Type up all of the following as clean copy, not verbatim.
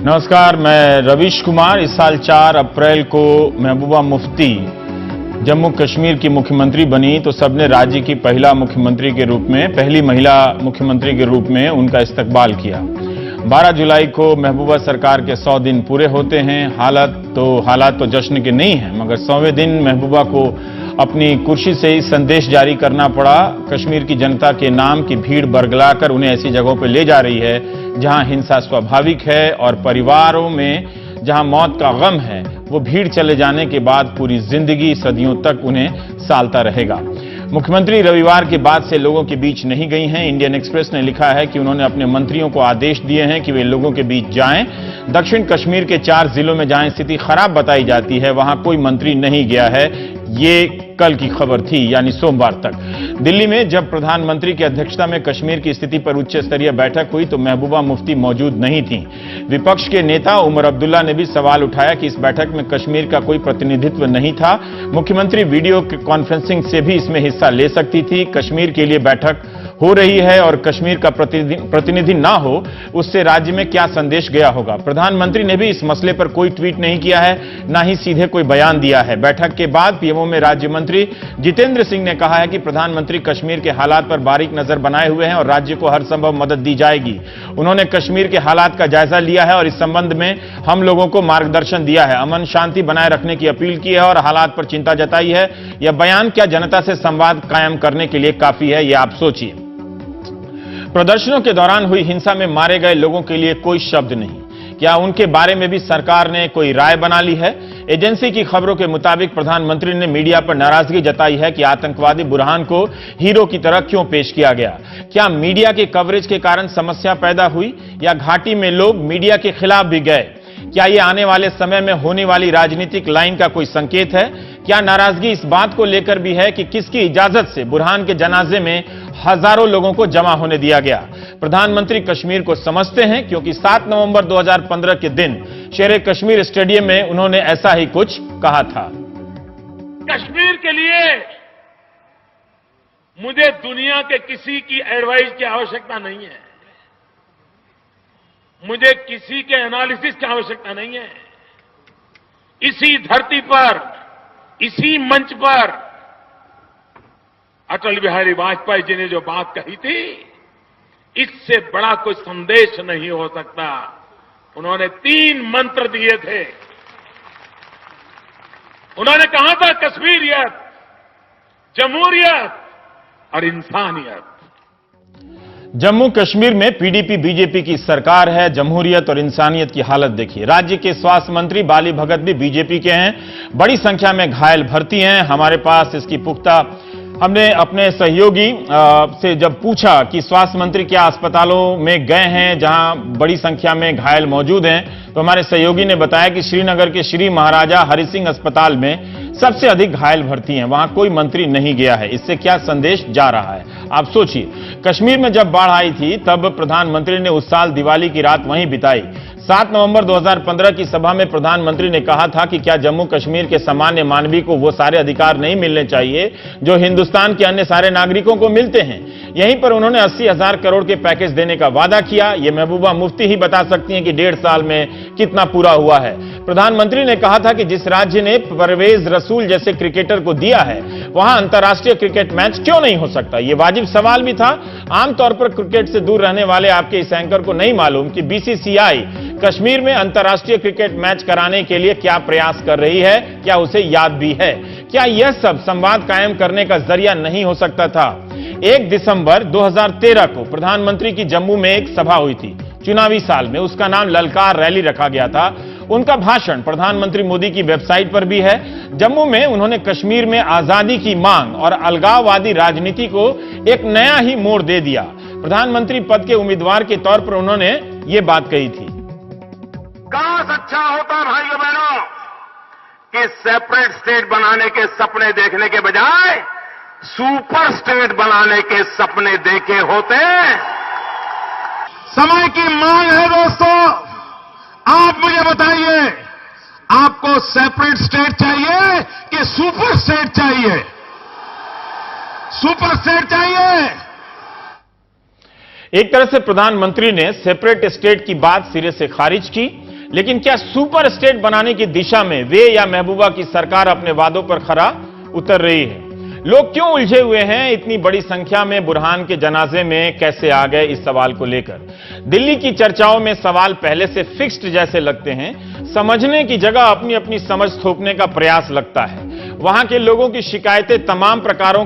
नमस्कार, मैं रवीश कुमार। इस साल 4 अप्रैल को महबूबा मुफ्ती जम्मू कश्मीर की मुख्यमंत्री बनी तो सबने राज्य की पहली महिला मुख्यमंत्री के रूप में उनका इस्तकबाल किया। 12 जुलाई को महबूबा सरकार के 100 दिन पूरे होते हैं। हालात तो जश्न के नहीं हैं, मगर 100वें दिन महबूबा को अपनी कुर्सी से ही संदेश जारी करना पड़ा। कश्मीर की जनता के नाम की भीड़ बरगलाकर उन्हें ऐसी जगहों पर ले जा रही है जहां हिंसा स्वाभाविक है और परिवारों में जहां मौत का गम है, वो भीड़ चले जाने के बाद पूरी जिंदगी सदियों तक उन्हें सालता रहेगा। मुख्यमंत्री रविवार के बाद से लोगों के बीच नहीं गई हैं। इंडियन एक्सप्रेस ने लिखा है कि उन्होंने अपने मंत्रियों को आदेश दिए हैं कि वे लोगों के बीच जाएं। दक्षिण कश्मीर के 4 जिलों में जहां स्थिति खराब बताई जाती है, वहां कोई मंत्री नहीं गया है। ये कल की खबर थी, यानी सोमवार तक। दिल्ली में जब प्रधानमंत्री की अध्यक्षता में कश्मीर की स्थिति पर उच्च स्तरीय बैठक हुई तो महबूबा मुफ्ती मौजूद नहीं थी। विपक्ष के नेता उमर अब्दुल्ला ने भी सवाल उठाया कि इस बैठक में कश्मीर का कोई प्रतिनिधित्व नहीं था। मुख्यमंत्री वीडियो कॉन्फ्रेंसिंग से भी इसमें हिस्सा ले सकती थी। कश्मीर के लिए बैठक हो रही है और कश्मीर का प्रतिनिधि ना हो, उससे राज्य में क्या संदेश गया होगा। प्रधानमंत्री ने भी इस मसले पर कोई ट्वीट नहीं किया है, ना ही सीधे कोई बयान दिया है। बैठक के बाद पीएमओ में राज्य मंत्री जितेंद्र सिंह ने कहा है कि प्रधानमंत्री कश्मीर के हालात पर बारीक नजर बनाए हुए हैं और राज्य को हर संभव मदद दी जाएगी। उन्होंने कश्मीर के हालात का जायजा लिया है और इस संबंध में हम लोगों को मार्गदर्शन दिया है, अमन शांति बनाए रखने की अपील की है और हालात पर चिंता जताई है। यह बयान क्या जनता से संवाद कायम करने के लिए काफी है, यह आप सोचिए। प्रदर्शनों के दौरान हुई हिंसा में मारे गए लोगों के लिए कोई शब्द नहीं। क्या उनके बारे में भी सरकार ने कोई राय बना ली है? एजेंसी की खबरों के मुताबिक प्रधानमंत्री ने मीडिया पर नाराजगी जताई है कि आतंकवादी बुरहान को हीरो की तरह क्यों पेश किया गया। क्या मीडिया के कवरेज के कारण समस्या पैदा हुई या घाटी में लोग मीडिया के खिलाफ भी गए? क्या यह आने वाले समय में होने वाली राजनीतिक लाइन का कोई संकेत है? क्या नाराजगी इस बात को लेकर भी है कि किसकी इजाजत से बुरहान के जनाजे में हजारों लोगों को जमा होने दिया गया? प्रधानमंत्री कश्मीर को समझते हैं क्योंकि 7 नवंबर 2015 के दिन शेर कश्मीर स्टेडियम में उन्होंने ऐसा ही कुछ कहा था। कश्मीर के लिए मुझे दुनिया के किसी की एडवाइस की आवश्यकता नहीं है, मुझे किसी के एनालिसिस की आवश्यकता नहीं है। इसी धरती पर, इसी मंच पर अटल बिहारी वाजपेयी जी ने जो बात कही थी, इससे बड़ा कोई संदेश नहीं हो सकता। उन्होंने 3 मंत्र दिए थे। उन्होंने कहा था कश्मीरियत, जमहूरियत और इंसानियत। जम्मू कश्मीर में पीडीपी बीजेपी की सरकार है। जमहूरियत और इंसानियत की हालत देखिए। राज्य के स्वास्थ्य मंत्री बाली भगत भी बीजेपी के हैं। बड़ी संख्या में घायल भर्ती हैं। हमारे पास इसकी पुख्ता, हमने अपने सहयोगी से जब पूछा कि स्वास्थ्य मंत्री क्या अस्पतालों में गए हैं जहां बड़ी संख्या में घायल मौजूद हैं, तो हमारे सहयोगी ने बताया कि श्रीनगर के श्री महाराजा हरि सिंह अस्पताल में सबसे अधिक घायल भर्ती हैं। वहां कोई मंत्री नहीं गया है। इससे क्या संदेश जा रहा है, आप सोचिए। कश्मीर में जब बाढ़ आई थी तब प्रधानमंत्री ने उस साल दिवाली की रात वहीं बिताई। 7 नवंबर 2015 की सभा में प्रधानमंत्री ने कहा था कि क्या जम्मू कश्मीर के सामान्य मानवी को वो सारे अधिकार नहीं मिलने चाहिए जो हिंदुस्तान के अन्य सारे नागरिकों को मिलते हैं। यहीं पर उन्होंने 80,000 करोड़ के पैकेज देने का वादा किया। ये महबूबा मुफ्ती ही बता सकती हैं कि 1.5 साल में कितना पूरा हुआ है। प्रधानमंत्री ने कहा था कि जिस राज्य ने परवेज रसूल जैसे क्रिकेटर को दिया है, वहां अंतर्राष्ट्रीय क्रिकेट मैच क्यों नहीं हो सकता। यह वाजिब सवाल भी था। आमतौर पर क्रिकेट से दूर रहने वाले आपके इस एंकर को नहीं मालूम कि बीसीसीआई कश्मीर में अंतर्राष्ट्रीय क्रिकेट मैच कराने के लिए क्या प्रयास कर रही है, क्या उसे याद भी है? क्या यह सब संवाद कायम करने का जरिया नहीं हो सकता था? 1 दिसंबर 2013 को प्रधानमंत्री की जम्मू में एक सभा हुई थी, चुनावी साल में। उसका नाम ललकार रैली रखा गया था। उनका भाषण प्रधानमंत्री मोदी की वेबसाइट पर भी है। जम्मू में उन्होंने कश्मीर में आजादी की मांग और अलगाववादी राजनीति को एक नया ही मोड़ दे दिया। प्रधानमंत्री पद के उम्मीदवार के तौर पर उन्होंने ये बात कही थी। काश अच्छा होता भाइयों बहनों कि सेपरेट स्टेट बनाने के सपने देखने के बजाय सुपर स्टेट बनाने के सपने देखे होते। समय की मांग है दोस्तों। आप मुझे बताइए, आपको सेपरेट स्टेट चाहिए कि सुपर स्टेट चाहिए? सुपर स्टेट चाहिए। एक तरह से प्रधानमंत्री ने सेपरेट स्टेट की बात सिरे से खारिज की। लेकिन क्या सुपर स्टेट बनाने की दिशा में वे या महबूबा की सरकार अपने वादों पर खरा उतर रही है? लोग क्यों उलझे हुए हैं? इतनी बड़ी संख्या में बुरहान के जनाजे में कैसे आ गए, इस सवाल को लेकर दिल्ली की चर्चाओं में सवाल पहले से फिक्स्ड जैसे लगते हैं। समझने की जगह अपनी अपनी समझ थोपने का प्रयास लगता है। वहां के लोगों की शिकायतें तमाम प्रकारों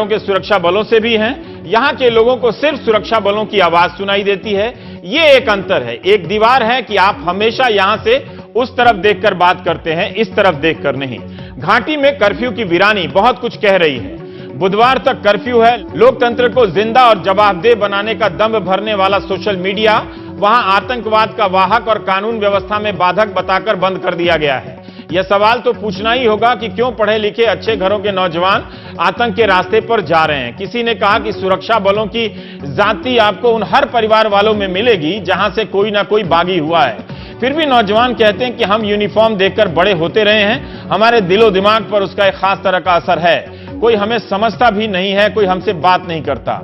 के सुरक्षा बलों से भी हैं। यहां के लोगों को सिर्फ सुरक्षा बलों की आवाज सुनाई देती है। यह एक अंतर है, एक दीवार है कि आप हमेशा यहां से उस तरफ देखकर बात करते हैं, इस तरफ देखकर नहीं। घाटी में कर्फ्यू की वीरानी बहुत कुछ कह रही है। बुधवार तक कर्फ्यू है। लोकतंत्र को जिंदा और जवाबदेह बनाने का दम भरने वाला सोशल मीडिया वहां आतंकवाद का वाहक और कानून व्यवस्था में बाधक बताकर बंद कर दिया गया है। यह सवाल तो पूछना ही होगा कि क्यों पढ़े लिखे अच्छे घरों के नौजवान आतंक के रास्ते पर जा रहे हैं। किसी ने कहा कि सुरक्षा बलों की जाति आपको उन हर परिवार वालों में मिलेगी जहां से कोई ना कोई बागी हुआ है। फिर भी नौजवान कहते हैं कि हम यूनिफॉर्म देखकर बड़े होते रहे हैं, हमारे दिलो दिमाग पर उसका एक खास तरह का असर है। कोई हमें समझता भी नहीं है, कोई हमसे बात नहीं करता।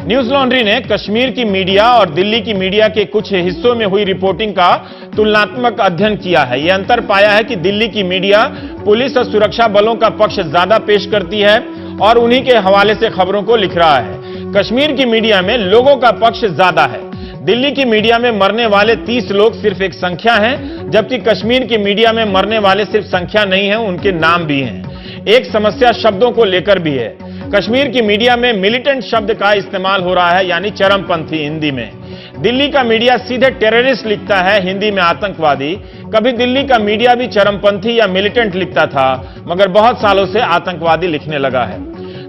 न्यूज लॉन्ड्री ने कश्मीर की मीडिया और दिल्ली की मीडिया के कुछ हिस्सों में हुई रिपोर्टिंग का तुलनात्मक अध्ययन किया है। यह अंतर पाया है कि दिल्ली की मीडिया पुलिस और सुरक्षा बलों का पक्ष ज्यादा पेश करती है और उन्हीं के हवाले से खबरों को लिख रहा है। कश्मीर की मीडिया में लोगों का पक्ष ज्यादा है। दिल्ली की मीडिया में मरने वाले 30 लोग सिर्फ एक संख्या है, जबकि कश्मीर की मीडिया में मरने वाले सिर्फ संख्या नहीं है, उनके नाम भी हैं। एक समस्या शब्दों को लेकर भी है। कश्मीर की मीडिया में मिलिटेंट शब्द का इस्तेमाल हो रहा है, यानी चरमपंथी हिंदी में। दिल्ली का मीडिया सीधे टेररिस्ट लिखता है, हिंदी में आतंकवादी। कभी दिल्ली का मीडिया भी चरमपंथी या मिलिटेंट लिखता था, मगर बहुत सालों से आतंकवादी लिखने लगा है।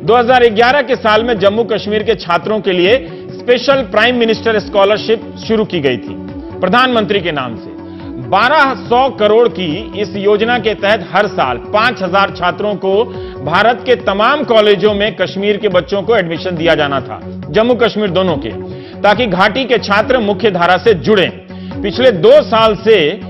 2011 के साल में जम्मू कश्मीर के छात्रों के लिए स्पेशल प्राइम मिनिस्टर स्कॉलरशिप शुरू की गई थी, प्रधानमंत्री के नाम से। 1200 करोड़ की इस योजना के तहत हर साल 5000 छात्रों को भारत के तमाम कॉलेजों में कश्मीर के बच्चों को एडमिशन दिया जाना था, जम्मू कश्मीर दोनों के, ताकि घाटी के छात्र मुख्य धारा से जुड़ें। पिछले 2 साल से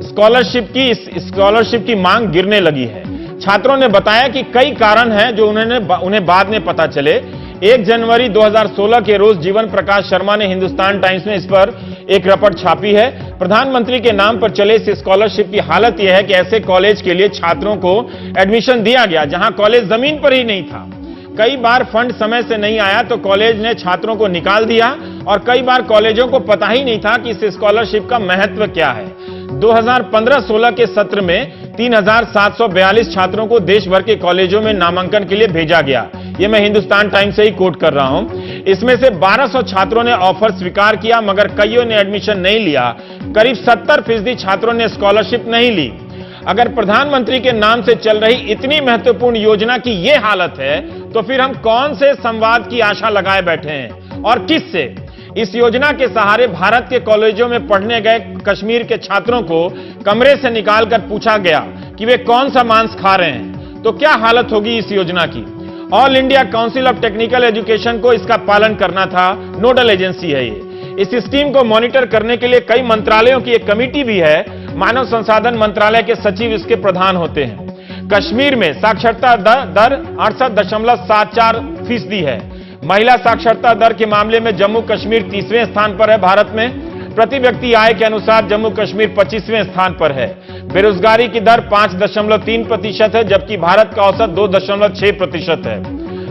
स्कॉलरशिप की मांग गिरने लगी है। छात्रों ने बताया कि कई कारण हैं जो उन्हें बाद में पता चले। 1 जनवरी 2016 के रोज जीवन प्रकाश शर्मा ने हिंदुस्तान टाइम्स में इस पर एक रिपोर्ट छापी है। प्रधानमंत्री के नाम पर चले इस स्कॉलरशिप की हालत यह है कि ऐसे कॉलेज के लिए छात्रों को एडमिशन दिया गया जहां कॉलेज जमीन पर ही नहीं था। कई बार फंड समय से नहीं आया तो कॉलेज ने छात्रों को निकाल दिया, और कई बार कॉलेजों को पता ही नहीं था कि इस स्कॉलरशिप का महत्व क्या है। 2015-16 के सत्र में 3742 छात्रों को देश भर के कॉलेजों में नामांकन के लिए भेजा गया। यह मैं हिंदुस्तान टाइम्स से ही कोट कर रहा हूं। इसमें से 1200 छात्रों ने ऑफर स्वीकार किया, मगर कईयों ने एडमिशन नहीं लिया। करीब 70% छात्रों ने स्कॉलरशिप नहीं ली। अगर प्रधानमंत्री के नाम से चल रही इतनी महत्वपूर्ण योजना की यह हालत है, तो फिर हम कौन से संवाद की आशा लगाए बैठे हैं और किससे? इस योजना के सहारे भारत के कॉलेजों में पढ़ने गए कश्मीर के छात्रों को कमरे से निकालकर पूछा गया कि वे कौन सा मांस खा रहे हैं, तो क्या हालत होगी इस योजना की? All India council of technical education को इसका पालन करना था, नोडल एजेंसी है ये। इस स्कीम को मॉनिटर करने के लिए कई मंत्रालयों की एक कमेटी भी है। मानव संसाधन मंत्रालय के सचिव इसके प्रधान होते हैं। कश्मीर में साक्षरता दर 68.74% है। महिला साक्षरता दर के मामले में जम्मू कश्मीर 30वें स्थान पर है भारत में। प्रति व्यक्ति आय के अनुसार जम्मू कश्मीर 25वें स्थान पर है। बेरोजगारी की दर 5.3% है, जबकि भारत का औसत 2.6% है।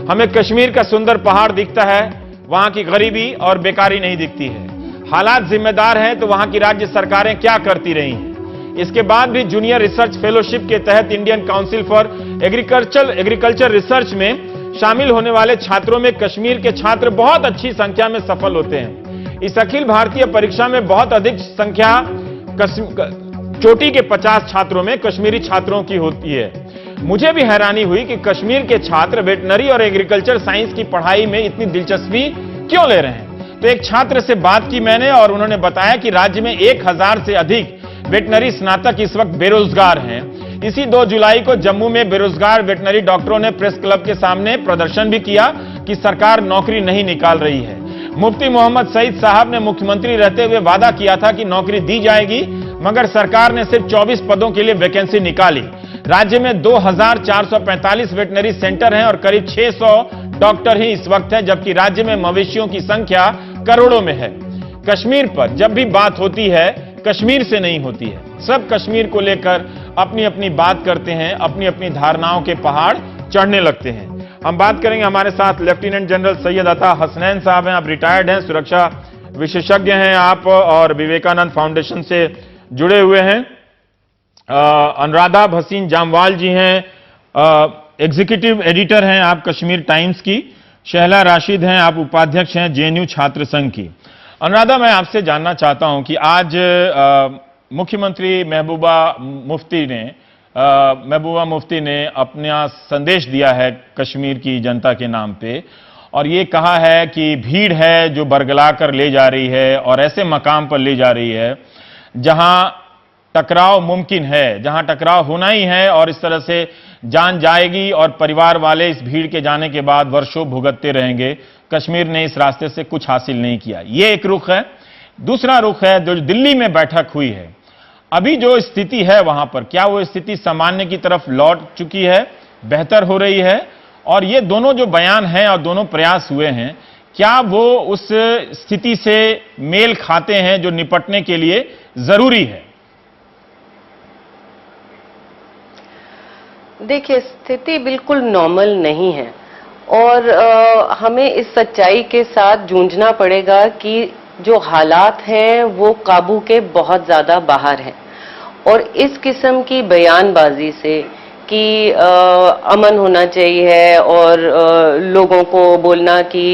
हमें कश्मीर का सुंदर पहाड़ दिखता है, वहां की गरीबी और बेकारी नहीं दिखती है। हालात जिम्मेदार हैं तो वहां की राज्य सरकारें क्या करती रही हैं? इसके बाद भी जूनियर रिसर्च फेलोशिप के तहत Indian council for agriculture research में शामिल होने वाले छात्रों में कश्मीर के छात्र बहुत अच्छी संख्या में सफल होते हैं। इस अखिल भारतीय परीक्षा में बहुत अधिक संख्या चोटी के 50 छात्रों में कश्मीरी छात्रों की होती है। मुझे भी हैरानी हुई कि कश्मीर के छात्र वेटनरी और एग्रीकल्चर साइंस की पढ़ाई में इतनी दिलचस्पी क्यों ले रहे हैं। तो एक छात्र से बात की मैंने और उन्होंने बताया कि राज्य में 1000 से अधिक वेटनरी स्नातक इस वक्त बेरोजगार हैं। इसी 2 जुलाई को जम्मू में बेरोजगार वेटनरी डॉक्टरों ने प्रेस क्लब के सामने प्रदर्शन भी किया कि सरकार नौकरी नहीं निकाल रही है। मुफ्ती मोहम्मद सईद साहब ने मुख्यमंत्री रहते हुए वादा किया था कि नौकरी दी जाएगी, मगर सरकार ने सिर्फ 24 पदों के लिए वैकेंसी निकाली। राज्य में 2445 वेटनरी सेंटर हैं और करीब 600 डॉक्टर ही इस वक्त हैं, जबकि राज्य में मवेशियों की संख्या करोड़ों में है। कश्मीर पर जब भी बात होती है कश्मीर से नहीं होती है। सब कश्मीर को लेकर अपनी अपनी बात करते हैं, अपनी अपनी धारणाओं के पहाड़ चढ़ने लगते हैं। हम बात करेंगे, हमारे साथ लेफ्टिनेंट जनरल सैयद अता हसनैन साहब हैं। आप रिटायर्ड हैं, सुरक्षा विशेषज्ञ हैं आप और विवेकानंद फाउंडेशन से जुड़े हुए हैं। अनुराधा भसीन जामवाल जी हैं, एग्जीक्यूटिव एडिटर हैं आप कश्मीर टाइम्स की। शहला राशिद हैं, आप उपाध्यक्ष हैं जेएनयू छात्र संघ की। अनुराधा, मैं आपसे जानना चाहता हूं कि आज मुख्यमंत्री महबूबा मुफ्ती ने अपना संदेश दिया है कश्मीर की जनता के नाम पे और ये कहा है कि भीड़ है जो बरगला कर ले जा रही है और ऐसे मकाम पर ले जा रही है जहां टकराव मुमकिन है, जहां टकराव होना ही है और इस तरह से जान जाएगी और परिवार वाले इस भीड़ के जाने के बाद वर्षों भुगतते रहेंगे। कश्मीर ने इस रास्ते से कुछ हासिल नहीं किया, ये एक रुख है। दूसरा रुख है जो दिल्ली में बैठक हुई है, अभी जो स्थिति है वहां पर, क्या वो स्थिति सामान्य की तरफ लौट चुकी है, बेहतर हो रही है? और ये दोनों जो बयान हैं और दोनों प्रयास हुए हैं, क्या वो उस स्थिति से मेल खाते हैं जो निपटने के लिए जरूरी है? देखिए, स्थिति बिल्कुल नॉर्मल नहीं है और हमें इस सच्चाई के साथ जूझना पड़ेगा कि जो हालात हैं वो काबू के बहुत ज्यादा बाहर हैं। और इस किस्म की बयानबाजी से कि अमन होना चाहिए और लोगों को बोलना कि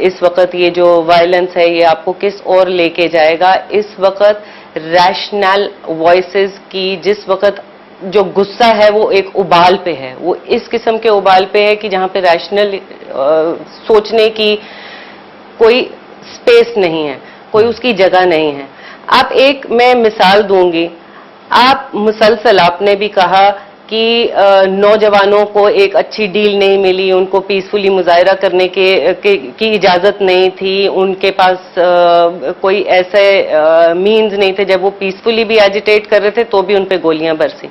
इस वक्त ये जो वायलेंस है ये आपको किस ओर लेके जाएगा, इस वक्त रैशनल वॉइसेस की जिस वक्त जो गुस्सा है वो एक उबाल पे है, वो इस किस्म के उबाल पे है कि जहां पे रैशनल सोचने की कोई स्पेस नहीं है, कोई उसकी जगह नहीं है। आप एक मैं मिसाल दूंगी, आप मुसलसल आपने भी कहा कि नौजवानों को एक अच्छी डील नहीं मिली, उनको पीसफुली मुजाहरा करने की इजाजत नहीं थी, उनके पास कोई ऐसे मीन्स नहीं थे, जब वो पीसफुली भी एजिटेट कर रहे थे तो भी उन पे गोलियां बरसी।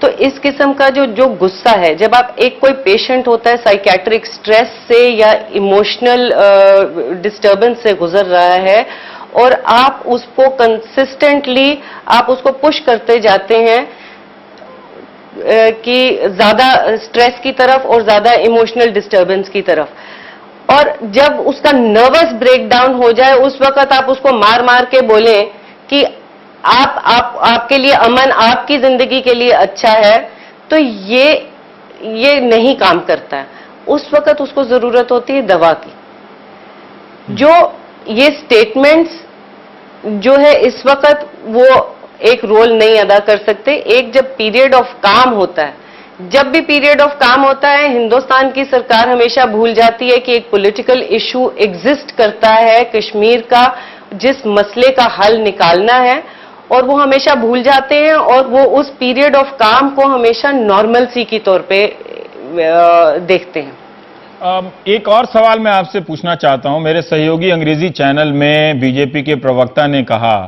तो इस किस्म का जो गुस्सा है, जब आप एक कोई पेशेंट होता है साइकेट्रिक स्ट्रेस से या इमोशनल डिस्टर्बेंस से गुजर रहा है और आप उसको कंसिस्टेंटली आप उसको पुश करते जाते हैं कि ज्यादा स्ट्रेस की तरफ और ज्यादा इमोशनल डिस्टर्बेंस की तरफ, और जब उसका नर्वस ब्रेकडाउन हो जाए उस वक्त आप उसको मार मार के बोलें कि आपके लिए अमन, आपकी जिंदगी के लिए अच्छा है, तो ये नहीं काम करता है। उस वक्त उसको जरूरत होती है दवा की। जो ये स्टेटमेंट्स जो है इस वक्त वो एक रोल नहीं अदा कर सकते। एक जब पीरियड ऑफ काम होता है, जब भी पीरियड ऑफ काम होता है, हिंदुस्तान की सरकार हमेशा भूल जाती है कि एक पॉलिटिकल इशू एग्जिस्ट करता है कश्मीर का, जिस मसले का हल निकालना है, और वो हमेशा भूल जाते हैं और वो उस पीरियड ऑफ काम को हमेशा नॉर्मलसी की तौर पे देखते हैं। एक और सवाल मैं आपसे पूछना चाहता हूं। मेरे सहयोगी अंग्रेजी चैनल में बीजेपी के प्रवक्ता ने कहा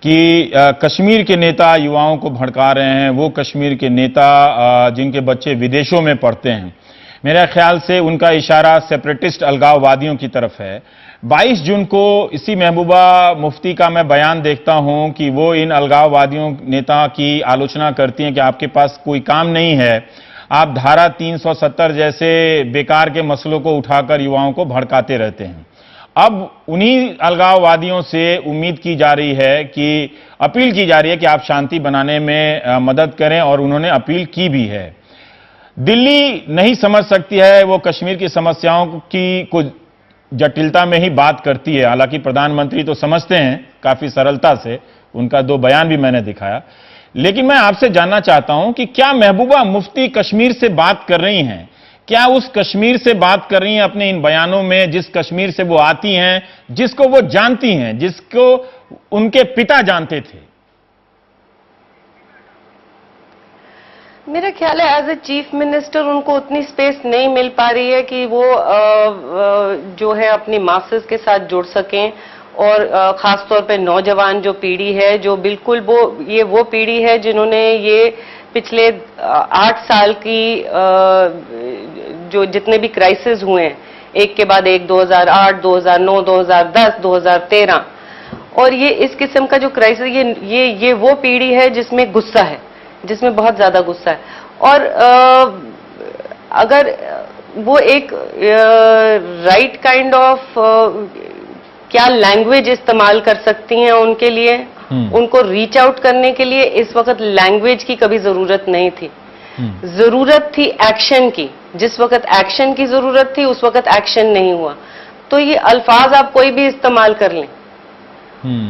कि कश्मीर के नेता युवाओं को भड़का रहे हैं, वो कश्मीर के नेता जिनके बच्चे विदेशों में पढ़ते हैं। मेरे ख्याल से उनका इशारा सेपरेटिस्ट अलगाववादियों की तरफ है। 22 जून को इसी महबूबा मुफ्ती का मैं बयान देखता हूं कि वो इन अलगाववादियों नेता की आलोचना करती हैं कि आपके पास कोई काम नहीं है, आप धारा 370 जैसे बेकार के मसलों को उठाकर युवाओं को भड़काते रहते हैं। अब उन्हीं अलगाववादियों से उम्मीद की जा रही है कि अपील की जा रही है कि आप शांति बनाने में मदद करें, और उन्होंने अपील की भी है। दिल्ली नहीं समझ सकती है, वो कश्मीर की समस्याओं की कुछ जटिलता में ही बात करती है। हालांकि प्रधानमंत्री तो समझते हैं काफी सरलता से, उनका 2 बयान भी मैंने दिखाया। लेकिन मैं आपसे जानना चाहता हूं कि क्या महबूबा मुफ्ती कश्मीर से बात कर रही हैं? क्या उस कश्मीर से बात कर रही हैं अपने इन बयानों में जिस कश्मीर से वो आती हैं, जिसको वो जानती हैं, जिसको उनके पिता जानते थे? मेरा ख्याल है एज ए चीफ मिनिस्टर उनको उतनी स्पेस नहीं मिल पा रही है कि वो जो है अपनी मासेस के साथ जुड़ सकें, और खास तौर पे नौजवान जो पीढ़ी है, जो बिल्कुल वो पीढ़ी है जिन्होंने ये पिछले 8 साल की जो जितने भी क्राइसिस हुए हैं, एक के बाद एक, 2008, 2009, 2010, 2013, और ये इस किस्म का जो क्राइसिस, ये वो पीढ़ी है जिसमें गुस्सा है, जिसमें बहुत ज्यादा गुस्सा है। और अगर वो एक राइट काइंड ऑफ क्या लैंग्वेज इस्तेमाल कर सकती हैं उनके लिए, उनको रीच आउट करने के लिए इस वक्त लैंग्वेज की कभी जरूरत नहीं थी। जरूरत थी एक्शन की। जिस वक्त एक्शन की जरूरत थी उस वक्त एक्शन नहीं हुआ। तो ये अल्फाज आप कोई भी इस्तेमाल कर लें,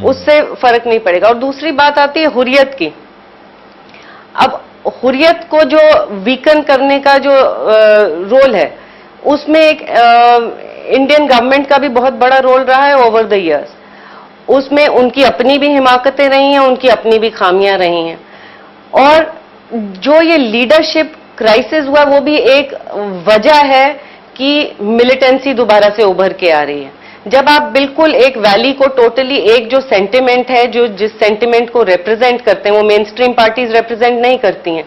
उससे फर्क नहीं पड़ेगा। और दूसरी बात आती है हुर्रियत की। अब हुर्रियत को जो वीकन करने का जो रोल है, उसमें एक इंडियन गवर्नमेंट का भी बहुत बड़ा रोल रहा है ओवर द इयर्स। उसमें उनकी अपनी भी हिमाकतें रही हैं, उनकी अपनी भी खामियां रही हैं। और जो ये लीडरशिप क्राइसिस हुआ वो भी एक वजह है कि मिलिटेंसी दोबारा से उभर के आ रही है। जब आप बिल्कुल एक वैली को टोटली, एक जो सेंटिमेंट है, जो जिस सेंटिमेंट को रिप्रेजेंट करते हैं, वो मेन स्ट्रीम पार्टीज रिप्रेजेंट नहीं करती हैं,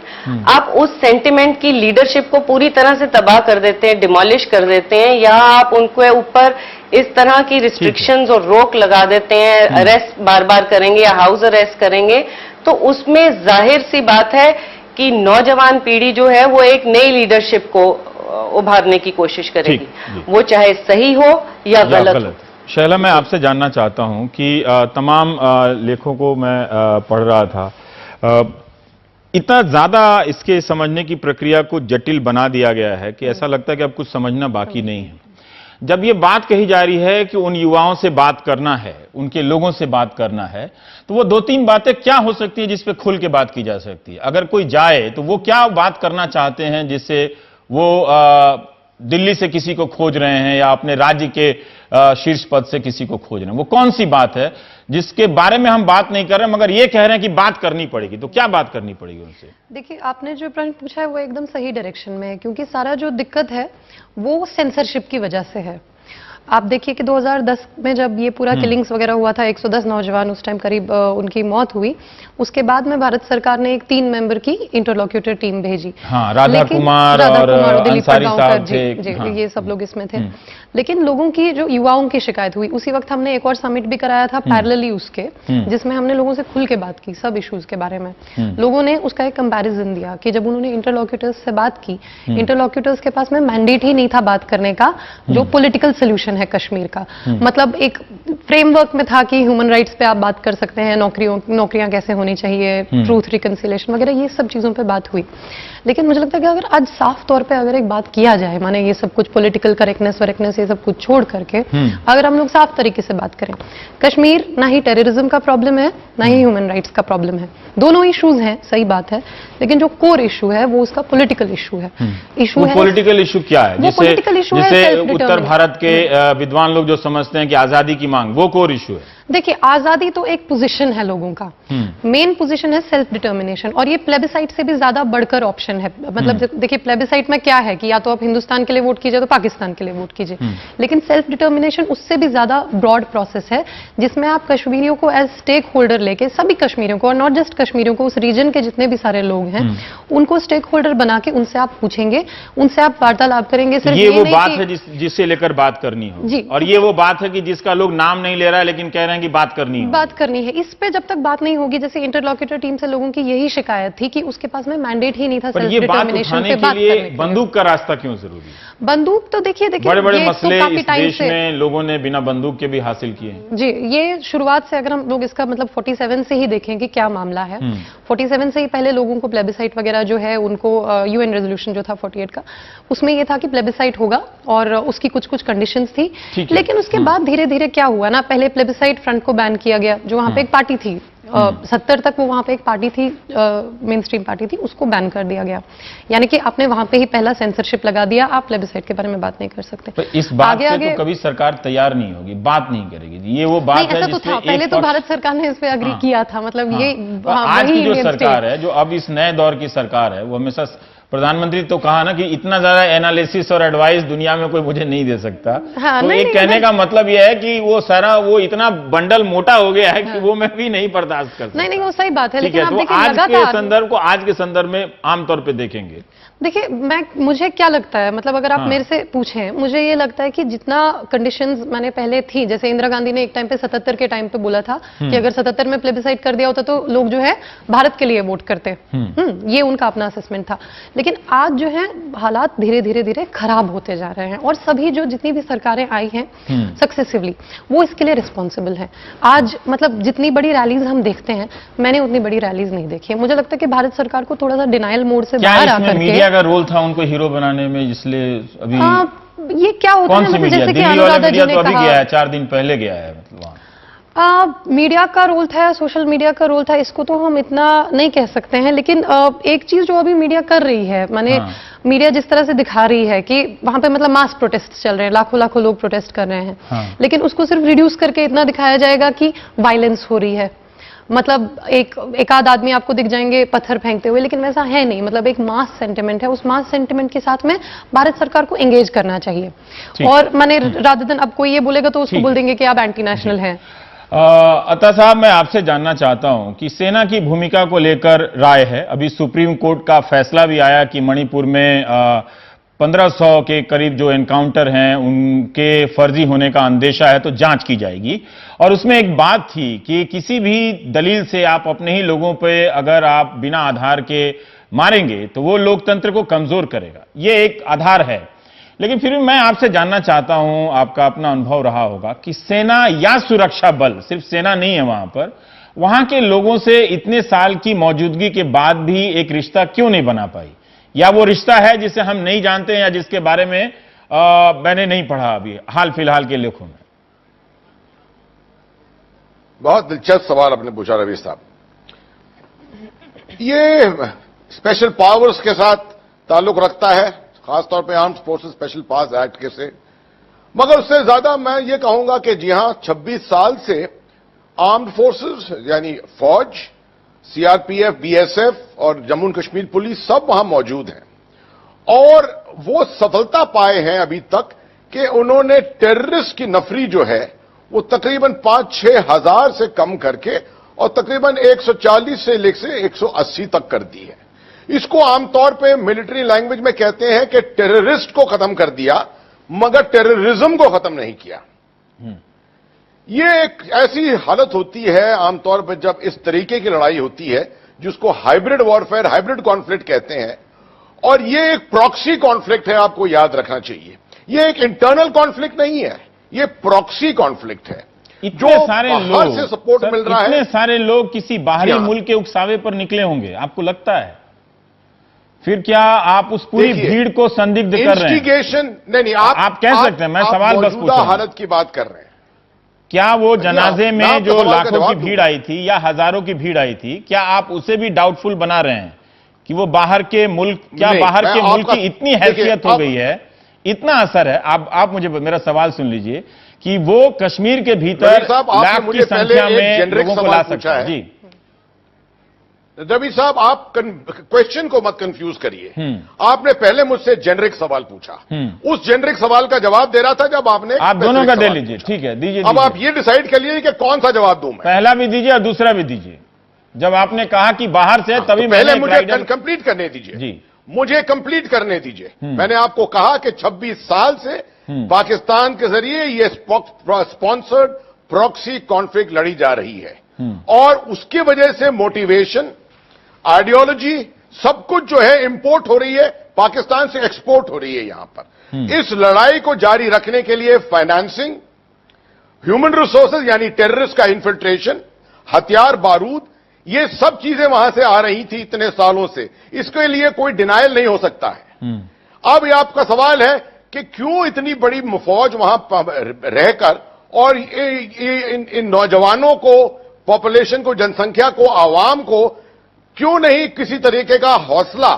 आप उस सेंटिमेंट की लीडरशिप को पूरी तरह से तबाह कर देते हैं, डिमोलिश कर देते हैं, या आप उनके ऊपर इस तरह की रिस्ट्रिक्शंस और रोक लगा देते हैं, अरेस्ट बार बार करेंगे या हाउस अरेस्ट करेंगे, तो उसमें जाहिर सी बात है कि नौजवान पीढ़ी जो है वो एक नई लीडरशिप को उभारने की कोशिश करेगी, वो चाहे सही हो या गलत। शैला, मैं आपसे जानना चाहता हूं कि तमाम लेखों को मैं पढ़ रहा था, इतना ज्यादा इसके समझने की प्रक्रिया को जटिल बना दिया गया है कि ऐसा लगता है कि अब कुछ समझना बाकी नहीं है। जब ये बात कही जा रही है कि उन युवाओं से बात करना है, उनके लोगों से बात करना है, तो वो 2-3 बातें क्या हो सकती है जिस पे खुल के बात की जा सकती है? अगर कोई जाए तो वो क्या बात करना चाहते हैं जिससे वो दिल्ली से किसी को खोज रहे हैं या अपने राज्य के शीर्ष पद से किसी को खोज रहे हैं? वो कौन सी बात है जिसके बारे में हम बात नहीं कर रहे हैं मगर ये कह रहे हैं कि बात करनी पड़ेगी? तो क्या बात करनी पड़ेगी उनसे? देखिए, आपने जो प्रश्न पूछा है वो एकदम सही डायरेक्शन में है, क्योंकि सारा जो दिक्कत है वो सेंसरशिप की वजह से है। आप देखिए कि 2010 में जब ये पूरा किलिंग्स वगैरह हुआ था, 110 नौजवान उस टाइम करीब उनकी मौत हुई, उसके बाद में भारत सरकार ने एक 3 मेंबर की इंटरलॉक्यूटर टीम भेजी। हाँ, राधा कुमार और अंसारी साहब थे। हाँ, ये सब लोग इसमें थे। लेकिन लोगों की, जो युवाओं की शिकायत हुई, उसी वक्त हमने एक और समिट भी कराया था पैरेलली उसके, जिसमें हमने लोगों से खुल के बात की सब इश्यूज के बारे में। लोगों ने उसका एक कंपैरिजन दिया कि जब उन्होंने इंटरलॉक्यूटर्स से बात की, इंटरलॉक्यूटर्स के पास में मैंडेट ही नहीं था बात करने का जो पॉलिटिकल सोल्यूशन है कश्मीर का। मतलब एक फ्रेमवर्क में था कि ह्यूमन राइट्स पे आप बात कर सकते हैं, नौकरियां कैसे होनी चाहिए, ट्रूथ रिकंसिलिएशन वगैरह, ये सब चीजों पे बात हुई। लेकिन मुझे लगता है कि अगर आज साफ तौर पे अगर एक बात किया जाए, माने ये सब कुछ पॉलिटिकल करेक्टनेस ये सब कुछ छोड़ करके अगर हम लोग साफ तरीके से बात करें, कश्मीर ना ही टेररिज्म का प्रॉब्लम है ना ही ह्यूमन राइट्स का प्रॉब्लम है। दोनों इश्यूज हैं, सही बात है, लेकिन जो कोर इशू है वो उसका पॉलिटिकल इशू है। इशू है, पॉलिटिकल इशू क्या है? जिसे उत्तर भारत के विद्वान लोग जो समझते हैं कि आजादी की मांग, वो कोर इशू है। देखिए, आजादी तो एक पोजीशन है लोगों का, मेन पोजीशन है सेल्फ डिटर्मिनेशन, और ये प्लेबिसाइट से भी ज्यादा बढ़कर ऑप्शन है। मतलब देखिए, प्लेबिसाइट में क्या है कि या तो आप हिंदुस्तान के लिए वोट कीजिए तो पाकिस्तान के लिए वोट कीजिए, लेकिन सेल्फ डिटर्मिनेशन उससे भी ज्यादा ब्रॉड प्रोसेस है, जिसमें आप कश्मीरियों को एज स्टेक होल्डर लेके, सभी कश्मीरियों को और नॉट जस्ट कश्मीरियों को, उस रीजन के जितने भी सारे लोग हैं उनको स्टेक होल्डर बना के उनसे आप पूछेंगे, उनसे आप वार्तालाप करेंगे। सिर्फ ये वो बात है जिससे लेकर बात करनी हो जी, और ये वो बात है कि जिसका लोग नाम नहीं ले रहा है लेकिन कह रहे हैं कि बात करनी है। इस पे जब तक बात नहीं होगी, जैसे इंटरलॉक्यूटर टीम से लोगों की यही शिकायत थी कि उसके पास में मैंडेट ही नहीं था सेल्फ डिटर्मिनेशन पे बात करने के लिए। बंदूक का रास्ता क्यों जरूरी है? बंदूक तो देखिए बड़े-बड़े मसले इस देश में लोगों ने बिना बंदूक के भी हासिल किए हैं। जी, ये शुरुआत से अगर हम लोग इसका मतलब 47 से ही देखें कि क्या मामला है, 47 से ही पहले लोगों को प्लेबिसाइट वगैरह जो है उनको यूएन रेजोल्यूशन जो था 48 का, उसमें ये था कि प्लेबिसाइट होगा और उसकी कुछ कंडीशंस थी। लेकिन उसके बाद धीरे धीरे क्या हुआ ना, पहले प्लेबिसाइट फ्रंट को बैन किया गया, जो वहां पे एक पार्टी थी 70 तक वो वहां पे एक पार्टी थी, मेन स्ट्रीम पार्टी थी, उसको बैन कर दिया गया। यानी कि आपने वहां पे ही पहला सेंसरशिप लगा दिया, आप प्लेबिसाइट के बारे में बात नहीं कर सकते। तो इस बात पे तो कभी सरकार तैयार नहीं होगी, बात नहीं करेगी। ये वो बात है ऐसा तो था, पहले तो भारत सरकार ने इस पे अग्री किया था। मतलब ये आज की जो सरकार है, जो अब इस नए दौर की सरकार है, वो हमेशा प्रधानमंत्री तो कहा ना कि इतना ज्यादा एनालिसिस और एडवाइस दुनिया में कोई मुझे नहीं दे सकता। तो एक कहने का मतलब यह है कि वो सारा वो इतना बंडल मोटा हो गया है कि वो मैं भी नहीं पढ़ता बर्दाश्त कर सकता। नहीं, वो सही बात है, ठीक लेकिन है, आप तो देखिए आज के लगातार संदर्भ को आज के संदर्भ में आमतौर पे देखेंगे। देखिए, मुझे क्या लगता है, मतलब अगर आप हाँ। मेरे से पूछें, मुझे ये लगता है कि जितना कंडीशंस मैंने पहले थी, जैसे इंदिरा गांधी ने एक टाइम पे 77 के टाइम पे बोला था कि अगर 77 में प्लेबिसाइड कर दिया होता तो लोग जो है भारत के लिए वोट करते। ये उनका अपना असेसमेंट था। लेकिन आज जो है हालात धीरे धीरे धीरे खराब होते जा रहे हैं और सभी जो जितनी भी सरकारें आई हैं सक्सेसिवली, वो इसके लिए रिस्पॉन्सिबल है। आज मतलब जितनी बड़ी रैलीज हम देखते हैं, मैंने उतनी बड़ी रैलीज नहीं देखी है। मुझे लगता है कि भारत सरकार को थोड़ा सा डिनाइल मोड से बाहर आकर मीडिया का रोल था उनको हीरो बनाने में, इसलिए अभी ये क्या होता कौन है, सी मतलब मीडिया? जैसे कि दिल्ली वाला अनुराधा मीडिया जी तो ने अभी कहा, गया है, 4 दिन पहले गया है, मतलब वहां मीडिया का रोल था, सोशल मीडिया का रोल था, इसको तो हम इतना नहीं कह सकते हैं। लेकिन एक चीज जो अभी मीडिया कर रही है, माने मीडिया जिस तरह से दिखा रही है कि वहां पे मतलब मास प्रोटेस्ट चल रहे हैं, लाखों लाखों लोग प्रोटेस्ट कर रहे हैं, लेकिन उसको सिर्फ रिड्यूस करके इतना दिखाया जाएगा कि वायलेंस हो रही है। मतलब एक आध आदमी आपको दिख जाएंगे पत्थर फेंकते हुए, लेकिन वैसा है नहीं। मतलब एक मास सेंटिमेंट है, उस मास सेंटिमेंट के साथ में भारत सरकार को एंगेज करना चाहिए। और माने रादर देन अब कोई ये बोलेगा तो उसको बोल देंगे कि आप एंटी नेशनल हैं। अता साहब, मैं आपसे जानना चाहता हूं कि सेना की भूमिका को लेकर राय है। अभी सुप्रीम कोर्ट का फैसला भी आया कि मणिपुर में 1500 के करीब जो एनकाउंटर हैं उनके फर्जी होने का अंदेशा है, तो जांच की जाएगी। और उसमें एक बात थी कि किसी भी दलील से आप अपने ही लोगों पे अगर आप बिना आधार के मारेंगे तो वो लोकतंत्र को कमजोर करेगा, ये एक आधार है। लेकिन फिर भी मैं आपसे जानना चाहता हूं, आपका अपना अनुभव रहा होगा कि सेना या सुरक्षा बल, सिर्फ सेना नहीं है वहां पर, वहां के लोगों से इतने साल की मौजूदगी के बाद भी एक रिश्ता क्यों नहीं बना पाई? या वो रिश्ता है जिसे हम नहीं जानते हैं या जिसके बारे में मैंने नहीं पढ़ा अभी हाल फिलहाल के लेखों में? बहुत दिलचस्प सवाल आपने पूछा रवि साहब। ये स्पेशल पावर्स के साथ ताल्लुक रखता है, खासतौर पे armed forces special powers act के से, मगर उससे ज्यादा मैं ये कहूंगा कि जी हां, 26 साल से आर्म्ड फोर्सेस यानी फौज, सीआरपीएफ, बीएसएफ और जम्मू एंड कश्मीर पुलिस सब वहां मौजूद हैं और वो सफलता पाए हैं अभी तक कि उन्होंने टेररिस्ट की नफरी जो है वो तकरीबन 5-6 हजार से कम करके और तकरीबन 140 से लेकर 180 तक कर दी है। इसको आमतौर पे मिलिट्री लैंग्वेज में कहते हैं कि टेररिस्ट को खत्म कर दिया मगर टेररिज्म को खत्म नहीं किया। ये एक ऐसी हालत होती है आमतौर पर जब इस तरीके की लड़ाई होती है जिसको हाइब्रिड वॉरफेयर, हाइब्रिड कॉन्फ्लिक्ट कहते हैं, और ये एक प्रॉक्सी कॉन्फ्लिक्ट है, आपको याद रखना चाहिए। ये एक इंटरनल कॉन्फ्लिक्ट नहीं है, ये प्रॉक्सी कॉन्फ्लिक्ट है। इतने सारे लोग से सपोर्ट मिल रहा है, इतने सारे लोग किसी बाहरी मुल्क के उकसावे पर निकले होंगे, आपको लगता है? फिर क्या आप उस पूरी भीड़ को संदिग्ध कर रहे हैं? इंस्टिगेशन नहीं, आप कह सकते हैं, मैं सवाल बस पूछ रहा हूं। हालत की बात कर रहे हैं। क्या वो जनाजे में जो लाखों की भीड़ आई थी या हजारों की भीड़ आई थी, क्या आप उसे भी डाउटफुल बना रहे हैं कि वो बाहर के मुल्क, क्या बाहर के मुल्क की इतनी हैसियत हो गई है, इतना असर है? आप मुझे मेरा सवाल सुन लीजिए कि वो कश्मीर के भीतर लाख की संख्या में लोगों को ला सकता है। जी रवि साहब, आप क्वेश्चन को मत कंफ्यूज करिए। आपने पहले मुझसे जेनरिक सवाल पूछा, उस जेनरिक सवाल का जवाब दे रहा था जब आपने, आप दोनों का दे लीजिए, ठीक है, दीजिए। अब आप ये डिसाइड कर लीजिए कि कौन सा जवाब दूं मैं। पहला भी दीजिए और दूसरा भी दीजिए। जब आपने कहा कि बाहर से, तभी तो पहले मुझे कंप्लीट करने दीजिए जी, मुझे कंप्लीट करने दीजिए। मैंने आपको कहा कि 26 साल से पाकिस्तान के जरिए ये स्पॉन्सर्ड प्रॉक्सी कॉन्फ्लिक्ट लड़ी जा रही है और उसकी वजह से मोटिवेशन, आइडियोलॉजी, सब कुछ जो है इंपोर्ट हो रही है, पाकिस्तान से एक्सपोर्ट हो रही है। यहां पर इस लड़ाई को जारी रखने के लिए फाइनेंसिंग, ह्यूमन रिसोर्सेज यानी टेररिस्ट का इन्फिल्ट्रेशन, हथियार, बारूद, ये सब चीजें वहां से आ रही थी इतने सालों से। इसके लिए कोई डिनायल नहीं हो सकता है। अब ये आपका सवाल है कि क्यों इतनी बड़ी फौज वहां रहकर और इन नौजवानों को, पॉपुलेशन को, जनसंख्या को, आवाम को क्यों नहीं किसी तरीके का हौसला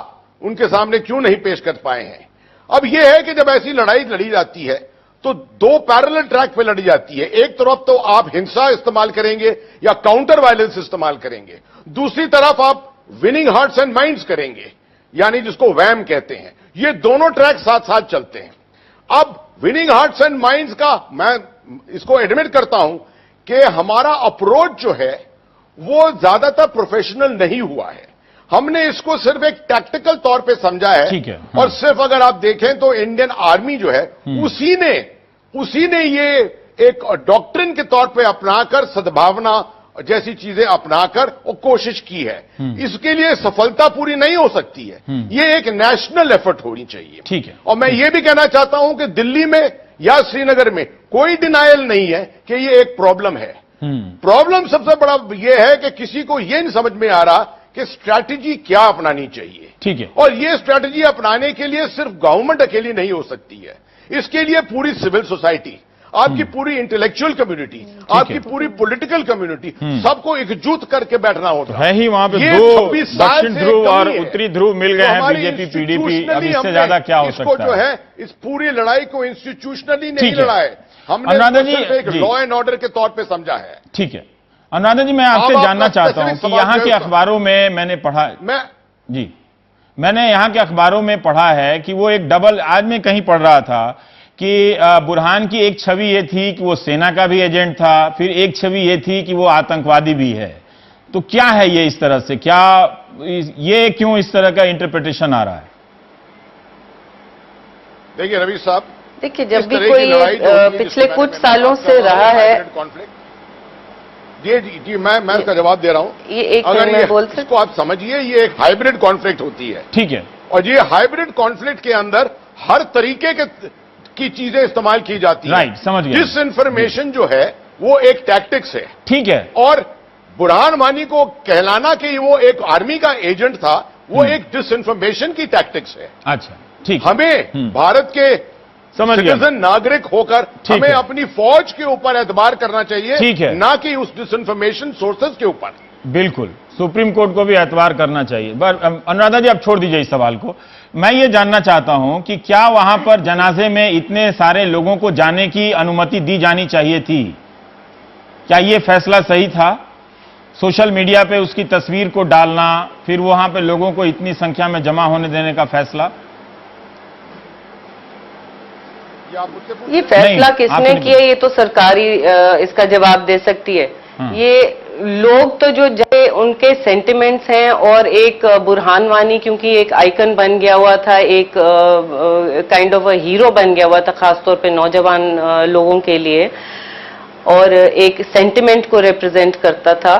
उनके सामने क्यों नहीं पेश कर पाए हैं? अब यह है कि जब ऐसी लड़ाई लड़ी जाती है तो दो पैरेलल ट्रैक पे लड़ी जाती है। एक तरफ तो आप हिंसा इस्तेमाल करेंगे या काउंटर वायलेंस इस्तेमाल करेंगे, दूसरी तरफ आप विनिंग हार्ट्स एंड माइंड्स करेंगे, यानी जिसको वैम कहते हैं। ये दोनों ट्रैक साथ साथ चलते हैं। अब विनिंग हार्ट्स एंड माइंड्स का मैं इसको एडमिट करता हूं कि हमारा अप्रोच जो है वो ज्यादातर प्रोफेशनल नहीं हुआ है। हमने इसको सिर्फ एक टैक्टिकल तौर पे समझा है। ठीक है, हाँ। और सिर्फ अगर आप देखें तो इंडियन आर्मी जो है उसी ने ये एक डॉक्ट्रिन के तौर पे अपनाकर सद्भावना जैसी चीजें अपनाकर और कोशिश की है। इसके लिए सफलता पूरी नहीं हो सकती है, ये एक नेशनल एफर्ट होनी चाहिए। ठीक है। और मैं ये भी कहना चाहता हूं कि दिल्ली में या श्रीनगर में कोई डिनायल नहीं है कि ये एक प्रॉब्लम है। प्रॉब्लम सबसे बड़ा ये है कि किसी को ये नहीं समझ में आ रहा कि स्ट्रैटेजी क्या अपनानी चाहिए। ठीक है। और ये स्ट्रैटेजी अपनाने के लिए सिर्फ गवर्नमेंट अकेली नहीं हो सकती है, इसके लिए पूरी सिविल सोसाइटी, आपकी पूरी इंटेलेक्चुअल कम्युनिटी, आपकी पूरी पॉलिटिकल कम्युनिटी, सबको एकजुट करके बैठना होगा। है ही वहां पे ये दो 26 साल दक्षिण से ध्रुव और कमी है। उत्तरी ध्रुव मिल गए तो हैं, हमारी बीजेपी पीडीपी। अब institutionally इससे हमने ज्यादा क्या हो इसको सकता जो है? है इस पूरी लड़ाई को इंस्टीट्यूशनली नहीं ठीक है। लड़ा है, हमने अनुराधा इसको जी, सिर्फ एक जी। लॉ एंड ऑर्डर के तौर पे समझा है। ठीक है। अनुराधा जी, मैं आपसे अब जानना आपका चाहता हूं कि specific यहाँ सवाल के जो है अखबारों में मैंने पढ़ा जी, मैंने यहाँ के अखबारों में पढ़ा है कि वो एक डबल, आज मैं कहीं पढ़ रहा था कि बुरहान की एक छवि ये थी कि वो सेना का भी एजेंट था, फिर एक छवि ये थी कि वो आतंकवादी भी है। तो क्या है ये इस तरह से, क्या ये क्यों इस तरह का इंटरप्रिटेशन आ रहा है? देखिए रवि साहब, देखिए, जब इस भी तरह की कोई लड़ाई जो होती है, पिछले जिसके कुछ बारे में सालों बात से कर रहा हूं, है, hybrid conflict। जी, मैं इसका जवाब दे रहा हूं। ये एक अगर मिनट में बोल सकते, इसको आप समझिए, ये एक हाइब्रिड कॉन्फ्लिक्ट होती है। ठीक है। और ये हाइब्रिड कॉन्फ्लिक्ट के अंदर हर तरीके की चीजें इस्तेमाल की जाती हैं। राइट, समझ गया। डिस इन्फॉर्मेशन जो है वो एक टैक्टिक्स है। ठीक है। और बुरहान वानी को कहलाना कि वो एक आर्मी का एजेंट था, वो एक डिस इन्फॉर्मेशन की टैक्टिक्स है। अच्छा, ठीक। हमें भारत के समझ गया। सिटीजन नागरिक होकर हमें है। अपनी फौज के ऊपर एतबार करना चाहिए, ठीक है। ना कि उस डिसइंफॉर्मेशन सोर्सेज के ऊपर। बिल्कुल, सुप्रीम कोर्ट को भी एतबार करना चाहिए। अनुराधा जी, आप छोड़ दीजिए इस सवाल को। मैं ये जानना चाहता हूं कि क्या वहां पर जनाजे में इतने सारे लोगों को जाने की अनुमति दी जानी चाहिए थी? क्या ये फैसला सही था? सोशल मीडिया पे उसकी तस्वीर को डालना, फिर वहां पे लोगों को इतनी संख्या में जमा होने देने का फैसला? ये फैसला नहीं, किसने आपने किया, ये तो सरकारी इसका जवाब दे सकती है। हाँ। ये लोग तो जो जाए उनके सेंटिमेंट्स हैं, और एक बुरहान वानी क्योंकि एक आइकन बन गया हुआ था, एक काइंड ऑफ अ हीरो बन गया हुआ था, खासतौर पे नौजवान लोगों के लिए, और एक सेंटिमेंट को रिप्रेजेंट करता था।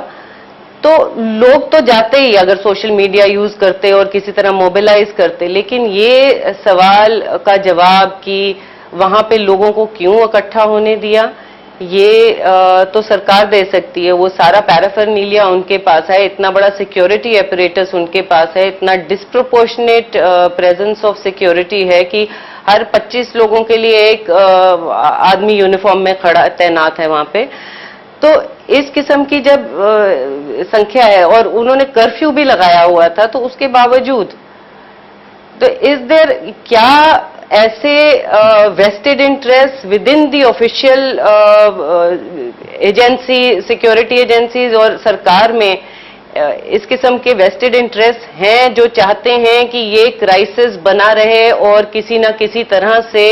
तो लोग तो जाते ही अगर सोशल मीडिया यूज करते और किसी तरह मोबिलाइज करते, लेकिन ये सवाल का जवाब कि वहां पे लोगों को क्यों इकट्ठा होने दिया, ये तो सरकार दे सकती है। वो सारा पैराफर्नीलिया उनके पास है, इतना बड़ा सिक्योरिटी अपरेटस उनके पास है, इतना डिस्प्रोपोर्शनेट प्रेजेंस ऑफ सिक्योरिटी है कि हर 25 लोगों के लिए एक आदमी यूनिफॉर्म में खड़ा तैनात है वहां पे। तो इस किस्म की जब संख्या है, और उन्होंने कर्फ्यू भी लगाया हुआ था, तो उसके बावजूद तो इस देर क्या ऐसे vested interest with in the official agency, security agencies और सरकार में इस किस्म के वेस्टेड इंटरेस्ट हैं जो चाहते हैं कि ये क्राइसिस बना रहे और किसी न किसी तरह से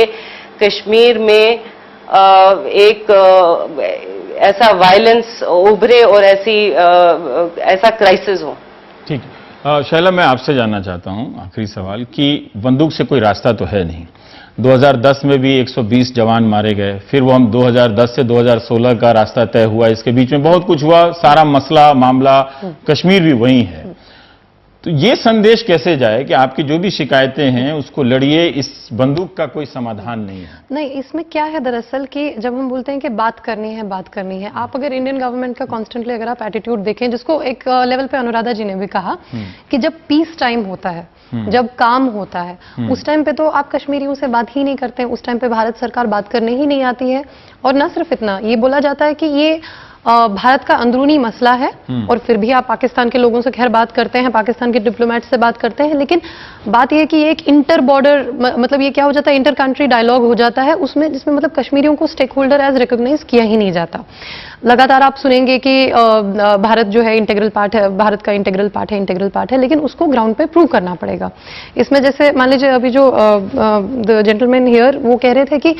कश्मीर में एक ऐसा वायलेंस उभरे और ऐसा क्राइसिस हो? ठीक है। शैला, मैं आपसे जानना चाहता हूं आखिरी सवाल कि बंदूक से कोई रास्ता तो है नहीं। 2010 में भी 120 जवान मारे गए, फिर वो हम 2010 से 2016 का रास्ता तय हुआ, इसके बीच में बहुत कुछ हुआ, सारा मसला मामला कश्मीर भी वही है। तो ये संदेश कैसे जाए कि आपकी जो भी शिकायतें हैं उसको लड़िए, इस बंदूक का कोई समाधान नहीं है? नहीं, इसमें क्या है दरअसल कि जब हम बोलते हैं कि बात करनी है, आप अगर इंडियन गवर्नमेंट का कॉन्स्टेंटली अगर आप एटीट्यूड देखें, जिसको एक लेवल पे अनुराधा जी ने भी कहा कि जब पीस टाइम होता है, जब काम होता है, उस टाइम पे तो आप कश्मीरियों से बात ही नहीं करते हैं, उस टाइम पे भारत सरकार बात करने ही नहीं आती है। और न सिर्फ इतना, ये बोला जाता है कि ये भारत का अंदरूनी मसला है, और फिर भी आप पाकिस्तान के लोगों से खैर बात करते हैं, पाकिस्तान के डिप्लोमेट से बात करते हैं, लेकिन बात यह है कि ये एक इंटर बॉर्डर, मतलब ये क्या हो जाता है, इंटर कंट्री डायलॉग हो जाता है उसमें, जिसमें मतलब कश्मीरियों को स्टेक होल्डर एज रिकॉग्नाइज किया ही नहीं जाता। लगातार आप सुनेंगे कि भारत जो है इंटीग्रल पार्ट है, भारत का इंटीग्रल पार्ट है, लेकिन उसको ग्राउंड पे प्रूव करना पड़ेगा। इसमें जैसे मान लीजिए अभी जो द जेंटलमैन हियर वो कह रहे थे कि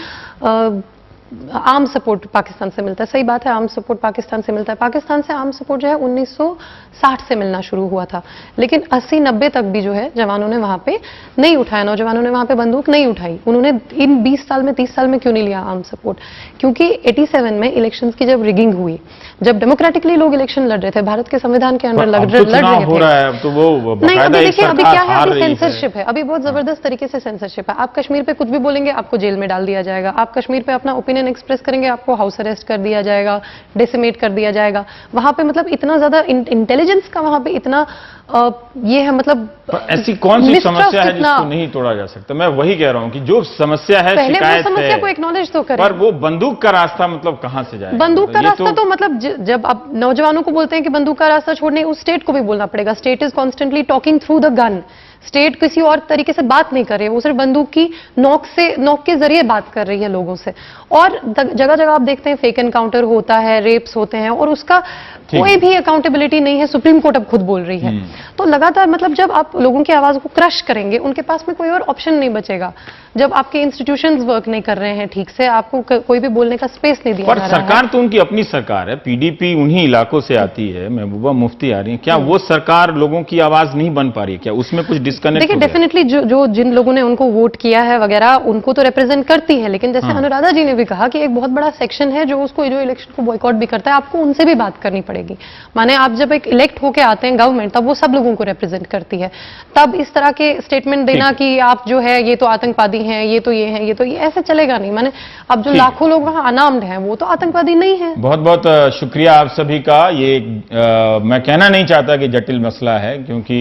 आर्म सपोर्ट पाकिस्तान से मिलता है, सही बात है, आर्म सपोर्ट पाकिस्तान से मिलता है। पाकिस्तान से आर्म सपोर्ट जो है 1960 से मिलना शुरू हुआ था, लेकिन 80-90 तक भी जो है जवानों ने वहां पे नहीं उठाया, नौजवानों ने वहां पे बंदूक नहीं उठाई। उन्होंने इन 20 साल में 30 साल में क्यों नहीं लिया आर्म सपोर्ट? क्योंकि 87 में इलेक्शंस की जब रिगिंग हुई, जब डेमोक्रेटिकली लोग इलेक्शन लड़ रहे थे, भारत के संविधान के अंडर लड़ रहे थे। तो वो नहीं, अभी देखिए अभी क्या है, अभी सेंसरशिप है, अभी बहुत जबरदस्त तरीके से सेंसरशिप है। आप कश्मीर पे कुछ भी बोलेंगे आपको जेल में डाल दिया जाएगा, आप कश्मीर पे अपना ओपिनियन एक्सप्रेस करेंगे आपको हाउस अरेस्ट कर दिया जाएगा, डेसिमेट कर दिया जाएगा। वहां पे मतलब इतना ज्यादा इंटेलिजेंस का वहां पे इतना ये है, मतलब ऐसी कौन सी समस्या है जिसको नहीं तोड़ा जा सकता? मैं वही कह रहा हूं कि जो समस्या है, पहले शिकायत वो समस्या है, को एक्नॉलेज तो करें। पर वो बंदूक का रास्ता मतलब कहां से जाएगा? बंदूक का रास्ता तो मतलब जब आप नौजवानों को बोलते हैं कि बंदूक का रास्ता छोड़ने, उस स्टेट को भी बोलना पड़ेगा। State is constantly talking through the gun. State किसी और तरीके से बात नहीं कर रही है, वो सिर्फ बंदूक की नोक के जरिए बात कर रही है लोगों से। और जगह जगह आप देखते हैं फेक एनकाउंटर होता है, रेप्स होते हैं, और उसका कोई भी अकाउंटेबिलिटी नहीं है। सुप्रीम कोर्ट अब खुद बोल रही है। तो लगातार मतलब जब आप लोगों की आवाज को क्रश करेंगे, उनके पास में कोई और ऑप्शन नहीं बचेगा। जब आपके इंस्टीट्यूशंस वर्क नहीं कर रहे हैं ठीक से, आपको कोई भी बोलने का स्पेस नहीं दिया जा रहा है। पर सरकार तो उनकी अपनी सरकार है, पीडीपी उन्हीं इलाकों से आती है, महबूबा मुफ्ती आ रही है, क्या वो सरकार लोगों की आवाज नहीं बन पा रही है? क्या उसमें कुछ डिस्कनेक्ट? देखिए डेफिनेटली जो जिन लोगों ने उनको वोट किया है वगैरह, उनको तो रिप्रेजेंट करती है, लेकिन जैसे अनुराधा जी ने भी कहा कि एक बहुत बड़ा सेक्शन है जो इलेक्शन को बॉयकॉट भी करता है। आपको उनसे भी बात करनी पड़ेगी। माने आप जब एक इलेक्ट होके आते हैं गवर्नमेंट, तब वो सब लोगों को रिप्रेजेंट करती है। तब इस तरह के स्टेटमेंट देना कि आप जो है ये तो आतंकवादी हैं, ये तो ये है, ये तो ये, ऐसे चलेगा नहीं। माने अब जो लाखों लोग वहां अनार्म्ड हैं वो तो आतंकवादी नहीं है। बहुत बहुत शुक्रिया आप सभी का। ये मैं कहना नहीं चाहता कि जटिल मसला है, क्योंकि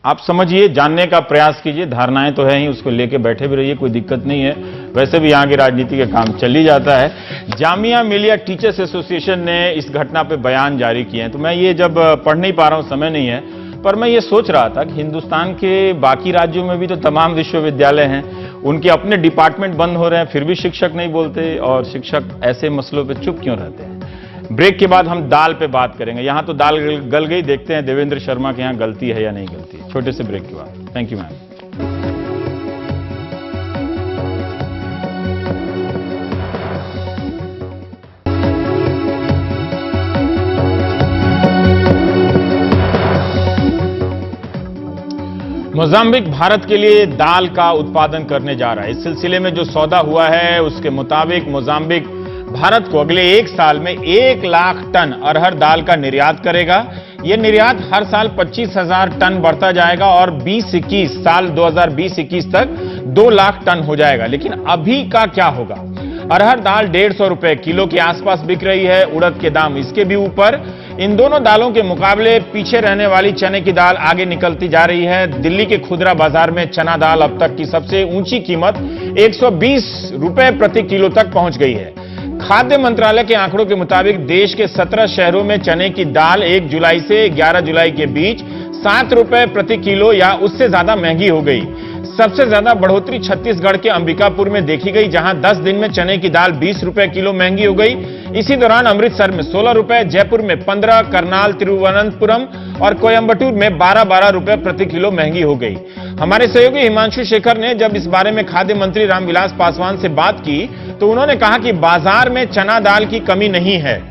आप समझिए, जानने का प्रयास कीजिए, धारणाएं तो है ही, उसको लेके बैठे भी रहिए, कोई दिक्कत नहीं है। वैसे भी यहाँ की राजनीति का काम चल ही जाता है। जामिया मिलिया टीचर्स एसोसिएशन ने इस घटना पे बयान जारी किए हैं, तो मैं ये जब पढ़ नहीं पा रहा हूं, समय नहीं है, पर मैं ये सोच रहा था कि हिंदुस्तान के बाकी राज्यों में भी तो तमाम विश्वविद्यालय हैं, उनके अपने डिपार्टमेंट बंद हो रहे हैं, फिर भी शिक्षक नहीं बोलते, और शिक्षक ऐसे मसलों पे चुप क्यों रहते हैं? ब्रेक के बाद हम दाल पे बात करेंगे। यहां तो दाल गल गई, देखते हैं देवेंद्र शर्मा के यहां गलती है या नहीं गलती। छोटे से ब्रेक के बाद। Thank you ma'am. Mozambique Bharat के लिए दाल का उत्पादन करने जा रहा है। इस सिलसिले में जो सौदा हुआ है उसके मुताबिक मोजाम्बिक भारत को अगले 1 साल में 1 लाख टन अरहर दाल का निर्यात करेगा। यह निर्यात हर साल 25,000 टन बढ़ता जाएगा और 20-21 साल 2020-21 तक 2 लाख टन हो जाएगा। लेकिन अभी का क्या होगा? अरहर दाल 150 रुपए किलो के आसपास बिक रही है, उड़द के दाम इसके भी ऊपर। इन दोनों दालों के मुकाबले पीछे रहने वाली चने की दाल आगे निकलती जा रही है। दिल्ली के खुदरा बाजार में चना दाल अब तक की सबसे ऊंची कीमत 120 रुपए प्रति किलो तक पहुंच गई है। खाद्य मंत्रालय के आंकड़ों के मुताबिक देश के 17 शहरों में चने की दाल 1 जुलाई से 11 जुलाई के बीच 7 रुपए प्रति किलो या उससे ज्यादा महंगी हो गई। सबसे ज्यादा बढ़ोतरी छत्तीसगढ़ के अंबिकापुर में देखी गई, जहां 10 दिन में चने की दाल 20 रुपए किलो महंगी हो गई। इसी दौरान अमृतसर में 16 रुपए, जयपुर में 15, करनाल, तिरुवनंतपुरम और कोयंबटूर में 12-12 रुपए प्रति किलो महंगी हो गई। हमारे सहयोगी हिमांशु शेखर ने जब इस बारे में खाद्य मंत्री रामविलास पासवान से बात की तो उन्होंने कहा कि बाजार में चना दाल की कमी नहीं है,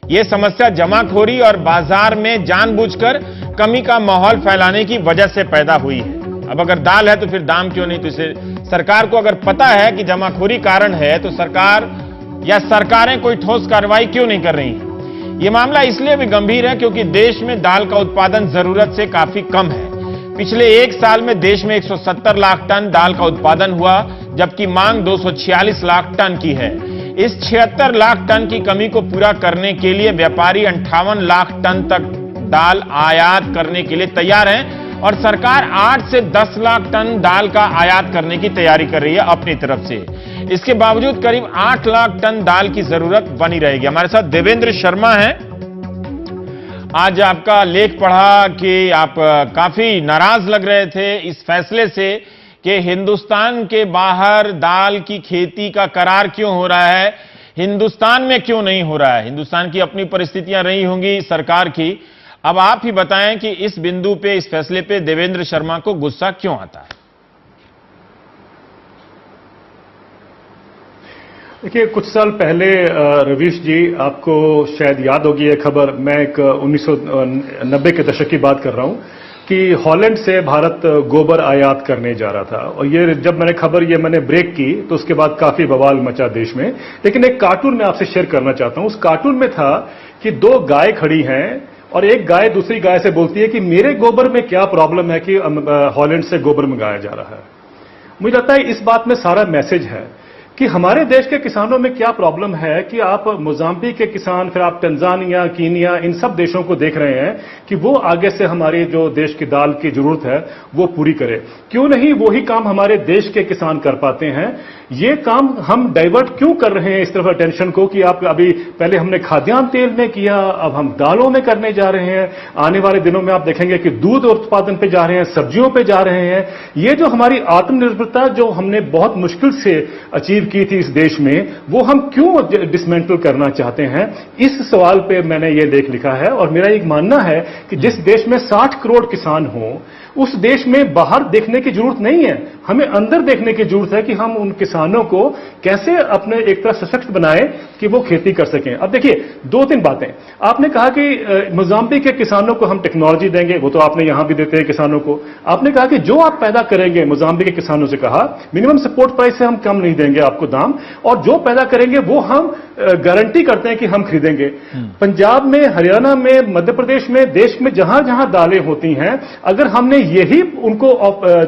यह समस्या जमाखोरी और बाजार में जानबूझकर कमी का माहौल फैलाने की वजह से पैदा हुई है। अब अगर दाल है तो फिर दाम क्यों नहीं? तो इसे सरकार को अगर पता है कि जमाखोरी कारण है तो सरकार या सरकारें कोई ठोस कार्रवाई क्यों नहीं कर रही हैं? यह मामला इसलिए भी गंभीर है क्योंकि देश में दाल का उत्पादन जरूरत से काफी कम है। पिछले 1 साल में देश में 170 लाख टन दाल का उत्पादन हुआ, जबकि मांग 246 लाख टन की है। इस 76 लाख टन की कमी को पूरा करने के लिए व्यापारी 58 लाख टन तक दाल आयात करने के लिए तैयार हैं और सरकार 8 से 10 लाख टन दाल का आयात करने की तैयारी कर रही है अपनी तरफ से। इसके बावजूद करीब 8 लाख टन दाल की जरूरत बनी रहेगी। हमारे साथ देवेंद्र शर्मा हैं। आज आपका लेख पढ़ा कि आप काफी नाराज लग रहे थे इस फैसले से कि हिंदुस्तान के बाहर दाल की खेती का करार क्यों हो रहा है, हिंदुस्तान में क्यों नहीं हो रहा है। हिंदुस्तान की अपनी परिस्थितियां रही होंगी सरकार की। अब आप ही बताएं कि इस बिंदु पे, इस फैसले पे देवेंद्र शर्मा को गुस्सा क्यों आता है? देखिए, कुछ साल पहले रवीश जी, आपको शायद याद होगी ये खबर, मैं एक 1990 के दशक की बात कर रहा हूं कि हॉलैंड से भारत गोबर आयात करने जा रहा था। और ये जब मैंने ब्रेक की तो उसके बाद काफी बवाल मचा देश में। लेकिन एक कार्टून मैं आपसे शेयर करना चाहता हूं। उस कार्टून में था कि दो गाय खड़ी हैं और एक गाय दूसरी गाय से बोलती है कि मेरे गोबर में क्या प्रॉब्लम है कि हॉलैंड से गोबर मंगाया जा रहा है। मुझे लगता है इस बात में सारा मैसेज है कि हमारे देश के किसानों में क्या प्रॉब्लम है कि आप मोजाम्बिक के किसान, फिर आप तंजानिया, कीनिया, इन सब देशों को देख रहे हैं कि वो आगे से हमारी जो देश की दाल की जरूरत है वो पूरी करे। क्यों नहीं वही काम हमारे देश के किसान कर पाते हैं? ये काम हम डाइवर्ट क्यों कर रहे हैं इस तरफ अटेंशन को कि आप अभी पहले हमने खाद्यान्न तेल में किया, अब हम दालों में करने जा रहे हैं। आने वाले दिनों में आप देखेंगे कि दूध उत्पादन पे जा रहे हैं, सब्जियों पे जा रहे हैं। ये जो हमारी आत्मनिर्भरता जो हमने बहुत मुश्किल से अचीव की थी इस देश में, वो हम क्यों डिसमेंटल करना चाहते हैं? इस सवाल पे मैंने ये लेख लिखा है। और मेरा एक मानना है कि जिस देश में 60 करोड़ किसान हों, उस देश में बाहर देखने की जरूरत नहीं है, हमें अंदर देखने की जरूरत है कि हम उन किसानों को कैसे अपने एक तरह सशक्त बनाएं कि वो खेती कर सकें। अब देखिए, 2-3 बातें आपने कहा कि मोजाम्बिक के किसानों को हम टेक्नोलॉजी देंगे, वो तो आपने यहां भी देते हैं किसानों को। आपने कहा कि जो आप पैदा करेंगे, मोजाम्बिक के किसानों से कहा मिनिमम सपोर्ट प्राइस से हम कम नहीं देंगे आपको दाम, और जो पैदा करेंगे वो हम गारंटी करते हैं कि हम खरीदेंगे। पंजाब में, हरियाणा में, मध्य प्रदेश में, देश में जहां जहां दालें होती हैं, अगर हमने यही उनको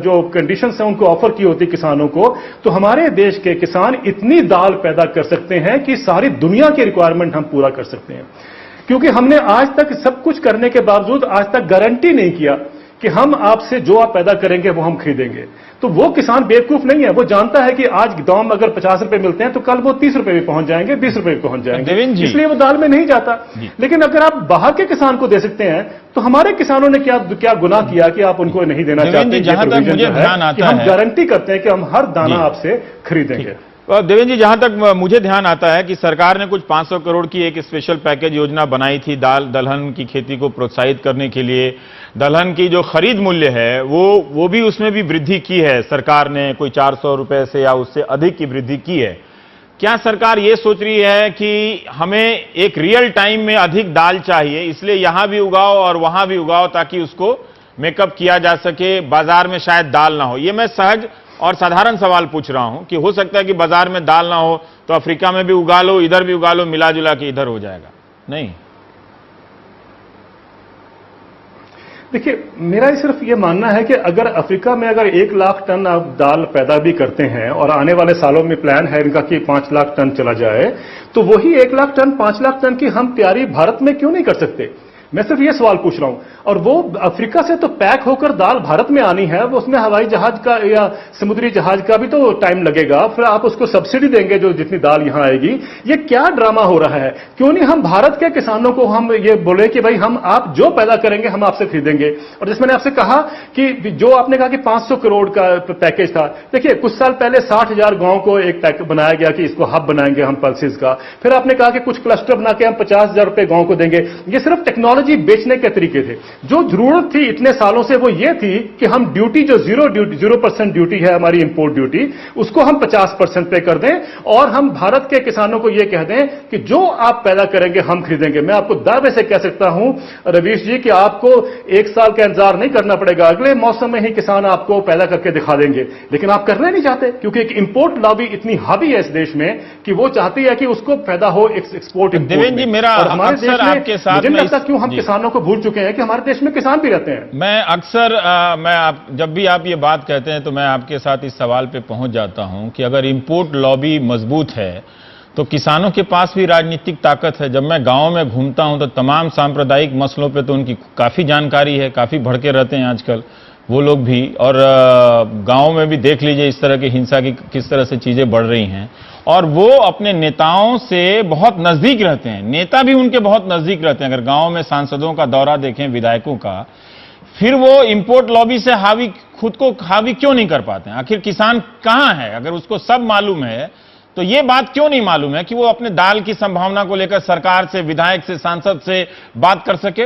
जो कंडीशंस हैं उनको ऑफर की होती किसानों को, तो हमारे देश के किसान इतनी दाल पैदा कर सकते हैं कि सारी दुनिया की रिक्वायरमेंट हम पूरा कर सकते हैं। क्योंकि हमने आज तक सब कुछ करने के बावजूद आज तक गारंटी नहीं किया कि हम आपसे जो आप पैदा करेंगे वो हम खरीदेंगे। तो वो किसान बेवकूफ नहीं है, वो जानता है कि आज दाम अगर 50 रुपए मिलते हैं तो कल वो 30 रुपए भी पहुंच जाएंगे, 20 रुपए भी पहुंच जाएंगे, इसलिए वो दाल में नहीं जाता। लेकिन अगर आप बाहर के किसान को दे सकते हैं तो हमारे किसानों ने क्या गुनाह किया कि आप उनको नहीं देना चाहते? जहां तक मुझे ध्यान आता है, हम गारंटी करते हैं कि हम हर दाना आपसे खरीदेंगे। देवेंद्र जी, जहां तक मुझे ध्यान आता है कि सरकार ने कुछ 500 करोड़ की एक स्पेशल पैकेज योजना बनाई थी दलहन की खेती को प्रोत्साहित करने के लिए। दलहन की जो खरीद मूल्य है वो भी उसमें भी वृद्धि की है सरकार ने, कोई 400 रुपए से या उससे अधिक की वृद्धि की है। क्या सरकार ये सोच रही है कि हमें एक रियल टाइम में अधिक दाल चाहिए, इसलिए यहां भी उगाओ और वहां भी उगाओ ताकि उसको मेकअप किया जा सके, बाजार में शायद दाल ना हो? ये मैं सहज और साधारण सवाल पूछ रहा हूं कि हो सकता है कि बाजार में दाल ना हो तो अफ्रीका में भी उगा लो, इधर भी उगा लो, मिला जुला के इधर हो जाएगा। नहीं, देखिए, मेरा सिर्फ ये मानना है कि अगर अफ्रीका में अगर 1 लाख टन आप दाल पैदा भी करते हैं और आने वाले सालों में प्लान है इनका कि 5 लाख टन चला जाए, तो वही 1 लाख टन, 5 लाख टन की हम तैयारी भारत में क्यों नहीं कर सकते? मैं सिर्फ ये सवाल पूछ रहा हूं। और वो अफ्रीका से तो पैक होकर दाल भारत में आनी है, वो उसमें हवाई जहाज का या समुद्री जहाज का भी तो टाइम लगेगा, फिर आप उसको सब्सिडी देंगे जो जितनी दाल यहां आएगी। ये क्या ड्रामा हो रहा है? क्यों नहीं हम भारत के किसानों को हम ये बोले कि भाई हम आप जो पैदा करेंगे हम आपसे खरीदेंगे। और जिस मैंने आपसे कहा कि जो आपने कहा कि 500 करोड़ का पैकेज था, देखिए कुछ साल पहले 60,000 गांव को एक पैकेज बनाया गया कि इसको हब बनाएंगे हम पल्सेस का। फिर आपने कहा कि कुछ क्लस्टर बना के हम 50,000 रुपए गांव को देंगे। ये सिर्फ टेक्नोलॉजी बेचने के तरीके थे। जो जरूरत थी इतने सालों से वो ये थी कि हम ड्यूटी जो 0% ड्यूटी है हमारी इंपोर्ट ड्यूटी, उसको हम 50% पे कर दें और हम भारत के किसानों को ये कह दें कि जो आप पैदा करेंगे हम खरीदेंगे। मैं आपको दावे से कह सकता हूं रवीश जी कि आपको 1 साल का इंतजार नहीं करना पड़ेगा, अगले मौसम में ही किसान आपको पैदा करके दिखा देंगे। लेकिन आप करना नहीं चाहते क्योंकि एक इंपोर्ट लॉबी इतनी हावी है इस देश में कि वो चाहती है कि उसको पैदा हो एक्सपोर्ट। देवेंद्र जी, मेरा अक्सर आपके साथ मुझे लगता क्यों हम किसानों को भूल चुके हैं कि हमारे देश में किसान भी रहते हैं। मैं अक्सर जब भी आप ये बात कहते हैं तो मैं आपके साथ इस सवाल पे पहुंच जाता हूं कि अगर इंपोर्ट लॉबी मजबूत है तो किसानों के पास भी राजनीतिक ताकत है। जब मैं गांव में घूमता हूं तो तमाम सांप्रदायिक मसलों पे तो उनकी काफी जानकारी है, काफी भड़के रहते हैं आजकल वो लोग भी। और गांव में भी देख लीजिए इस तरह की हिंसा की किस तरह से चीजें बढ़ रही हैं और वो अपने नेताओं से बहुत नजदीक रहते हैं, नेता भी उनके बहुत नजदीक रहते हैं। अगर गांव में सांसदों का दौरा देखें, विधायकों का, फिर वो इंपोर्ट लॉबी से खुद को हावी क्यों नहीं कर पाते हैं? आखिर किसान कहां है? अगर उसको सब मालूम है तो ये बात क्यों नहीं मालूम है कि वो अपने दाल की संभावना को लेकर सरकार से, विधायक से, सांसद से बात कर सके?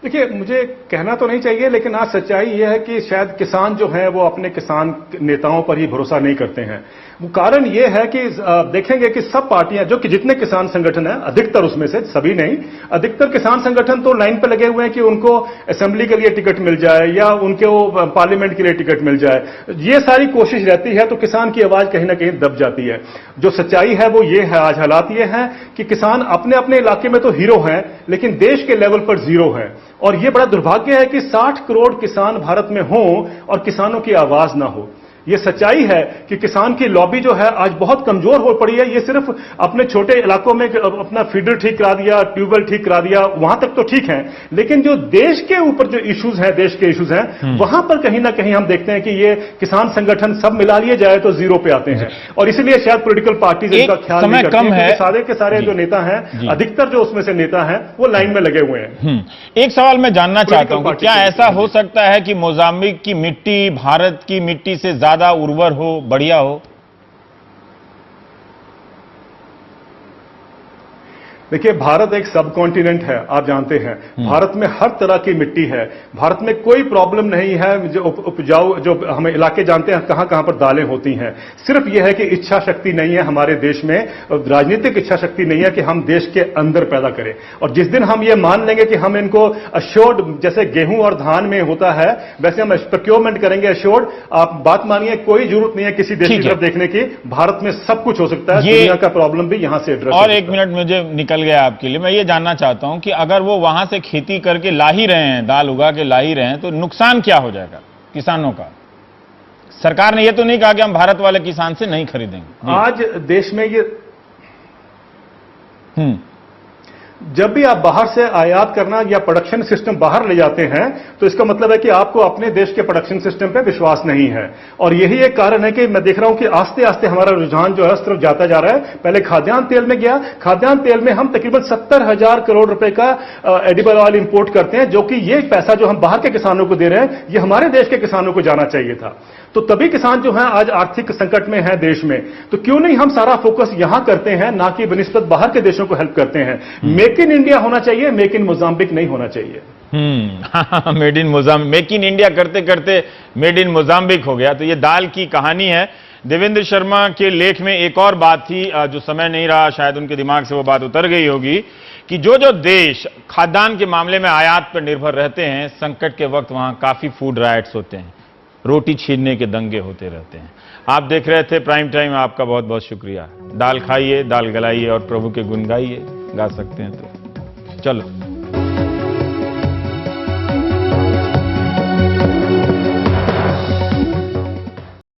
देखिए, मुझे कहना तो नहीं चाहिए, लेकिन आज सच्चाई यह है कि शायद किसान जो हैं वो अपने किसान नेताओं पर ही भरोसा नहीं करते हैं। वो कारण यह है कि देखेंगे कि सब पार्टियां जो कि जितने किसान संगठन हैं, अधिकतर उसमें से, सभी नहीं, अधिकतर किसान संगठन तो लाइन पर लगे हुए हैं कि उनको असेंबली के लिए टिकट मिल जाए या उनको पार्लियामेंट के लिए टिकट मिल जाए। ये सारी कोशिश रहती है तो किसान की आवाज कहीं ना कहीं दब जाती है। जो सच्चाई है वो ये है, आज हालात ये हैं कि किसान अपने अपने इलाके में तो हीरो हैं, लेकिन देश के लेवल पर जीरो है। और यह बड़ा दुर्भाग्य है कि 60 करोड़ किसान भारत में हों और किसानों की आवाज ना हो। यह सच्चाई है कि किसान की लॉबी जो है आज बहुत कमजोर हो पड़ी है। ये सिर्फ अपने छोटे इलाकों में अपना फीडर ठीक करा दिया, ट्यूबवेल ठीक करा दिया, वहां तक तो ठीक है, लेकिन जो देश के ऊपर जो इश्यूज हैं, देश के इश्यूज हैं, वहां पर कहीं ना कहीं हम देखते हैं कि ये किसान संगठन सब मिला लिए जाए तो जीरो पे आते हैं। और इसलिए शायद पॉलिटिकल पार्टीज इनका ख्याल नहीं करती हैं, क्योंकि सारे के सारे जो नेता हैं, अधिकतर जो उसमें से नेता हैं, वो लाइन में लगे हुए हैं। एक सवाल मैं जानना चाहता हूं कि क्या ऐसा हो सकता है कि मोजाम्बिक की मिट्टी भारत की मिट्टी से ज्यादा उर्वर हो, बढ़िया हो? देखिए, भारत एक सब कॉन्टिनेंट है, आप जानते हैं। भारत में हर तरह की मिट्टी है, भारत में कोई प्रॉब्लम नहीं है। जो उपजाऊ जो हम इलाके जानते हैं कहां कहां पर दालें होती हैं, सिर्फ यह है कि इच्छा शक्ति नहीं है हमारे देश में, राजनीतिक इच्छा शक्ति नहीं है कि हम देश के अंदर पैदा करें। और जिस दिन हम ये मान लेंगे कि हम इनको अश्योर्ड, जैसे गेहूं और धान में होता है वैसे हम प्रोक्योरमेंट करेंगे अश्योर्ड, आप बात मानिए, कोई जरूरत नहीं है किसी देश की तरफ देखने की। भारत में सब कुछ हो सकता है, दुनिया का प्रॉब्लम भी यहां से एड्रेस। और एक मिनट मुझे निकल गया आपके लिए, मैं ये जानना चाहता हूं कि अगर वो वहां से खेती करके ला ही रहे हैं, दाल उगा के ला ही रहे हैं, तो नुकसान क्या हो जाएगा किसानों का? सरकार ने ये तो नहीं कहा कि हम भारत वाले किसान से नहीं खरीदेंगे। आज देश में ये जब भी आप बाहर से आयात करना या प्रोडक्शन सिस्टम बाहर ले जाते हैं तो इसका मतलब है कि आपको अपने देश के प्रोडक्शन सिस्टम पे विश्वास नहीं है। और यही एक कारण है कि मैं देख रहा हूं कि आस्ते आस्ते हमारा रुझान जो है उस तरफ जाता जा रहा है। पहले खाद्यान्न तेल में गया, खाद्यान्न तेल में हम तकरीबन 70,000 करोड़ रुपए का एडिबल ऑयल इंपोर्ट करते हैं, जो कि ये पैसा जो हम बाहर के किसानों को दे रहे हैं ये हमारे देश के किसानों को जाना चाहिए था। तो तभी किसान जो है आज आर्थिक संकट में है देश में। तो क्यों नहीं हम सारा फोकस यहां करते हैं, ना कि बनिस्बत बाहर के देशों को हेल्प करते हैं। मेक इन इंडिया होना चाहिए, मेक इन मोजाम्बिक नहीं होना चाहिए। Made in Mozambique, make in India करते करते मेड इन मोजाम्बिक हो गया। तो ये दाल की कहानी है। देवेंद्र शर्मा के लेख में एक और बात थी, जो समय नहीं रहा, शायद उनके दिमाग से वो बात उतर गई होगी, कि जो जो देश खाद्यान्न के मामले में आयात पर निर्भर रहते हैं, संकट के वक्त वहां काफी फूड राइट्स होते हैं, रोटी छीनने के दंगे होते रहते हैं। आप देख रहे थे प्राइम टाइम, आपका बहुत बहुत शुक्रिया। दाल खाइए, दाल गलाइए और प्रभु के गुण गाइए, गा सकते हैं तो चलो।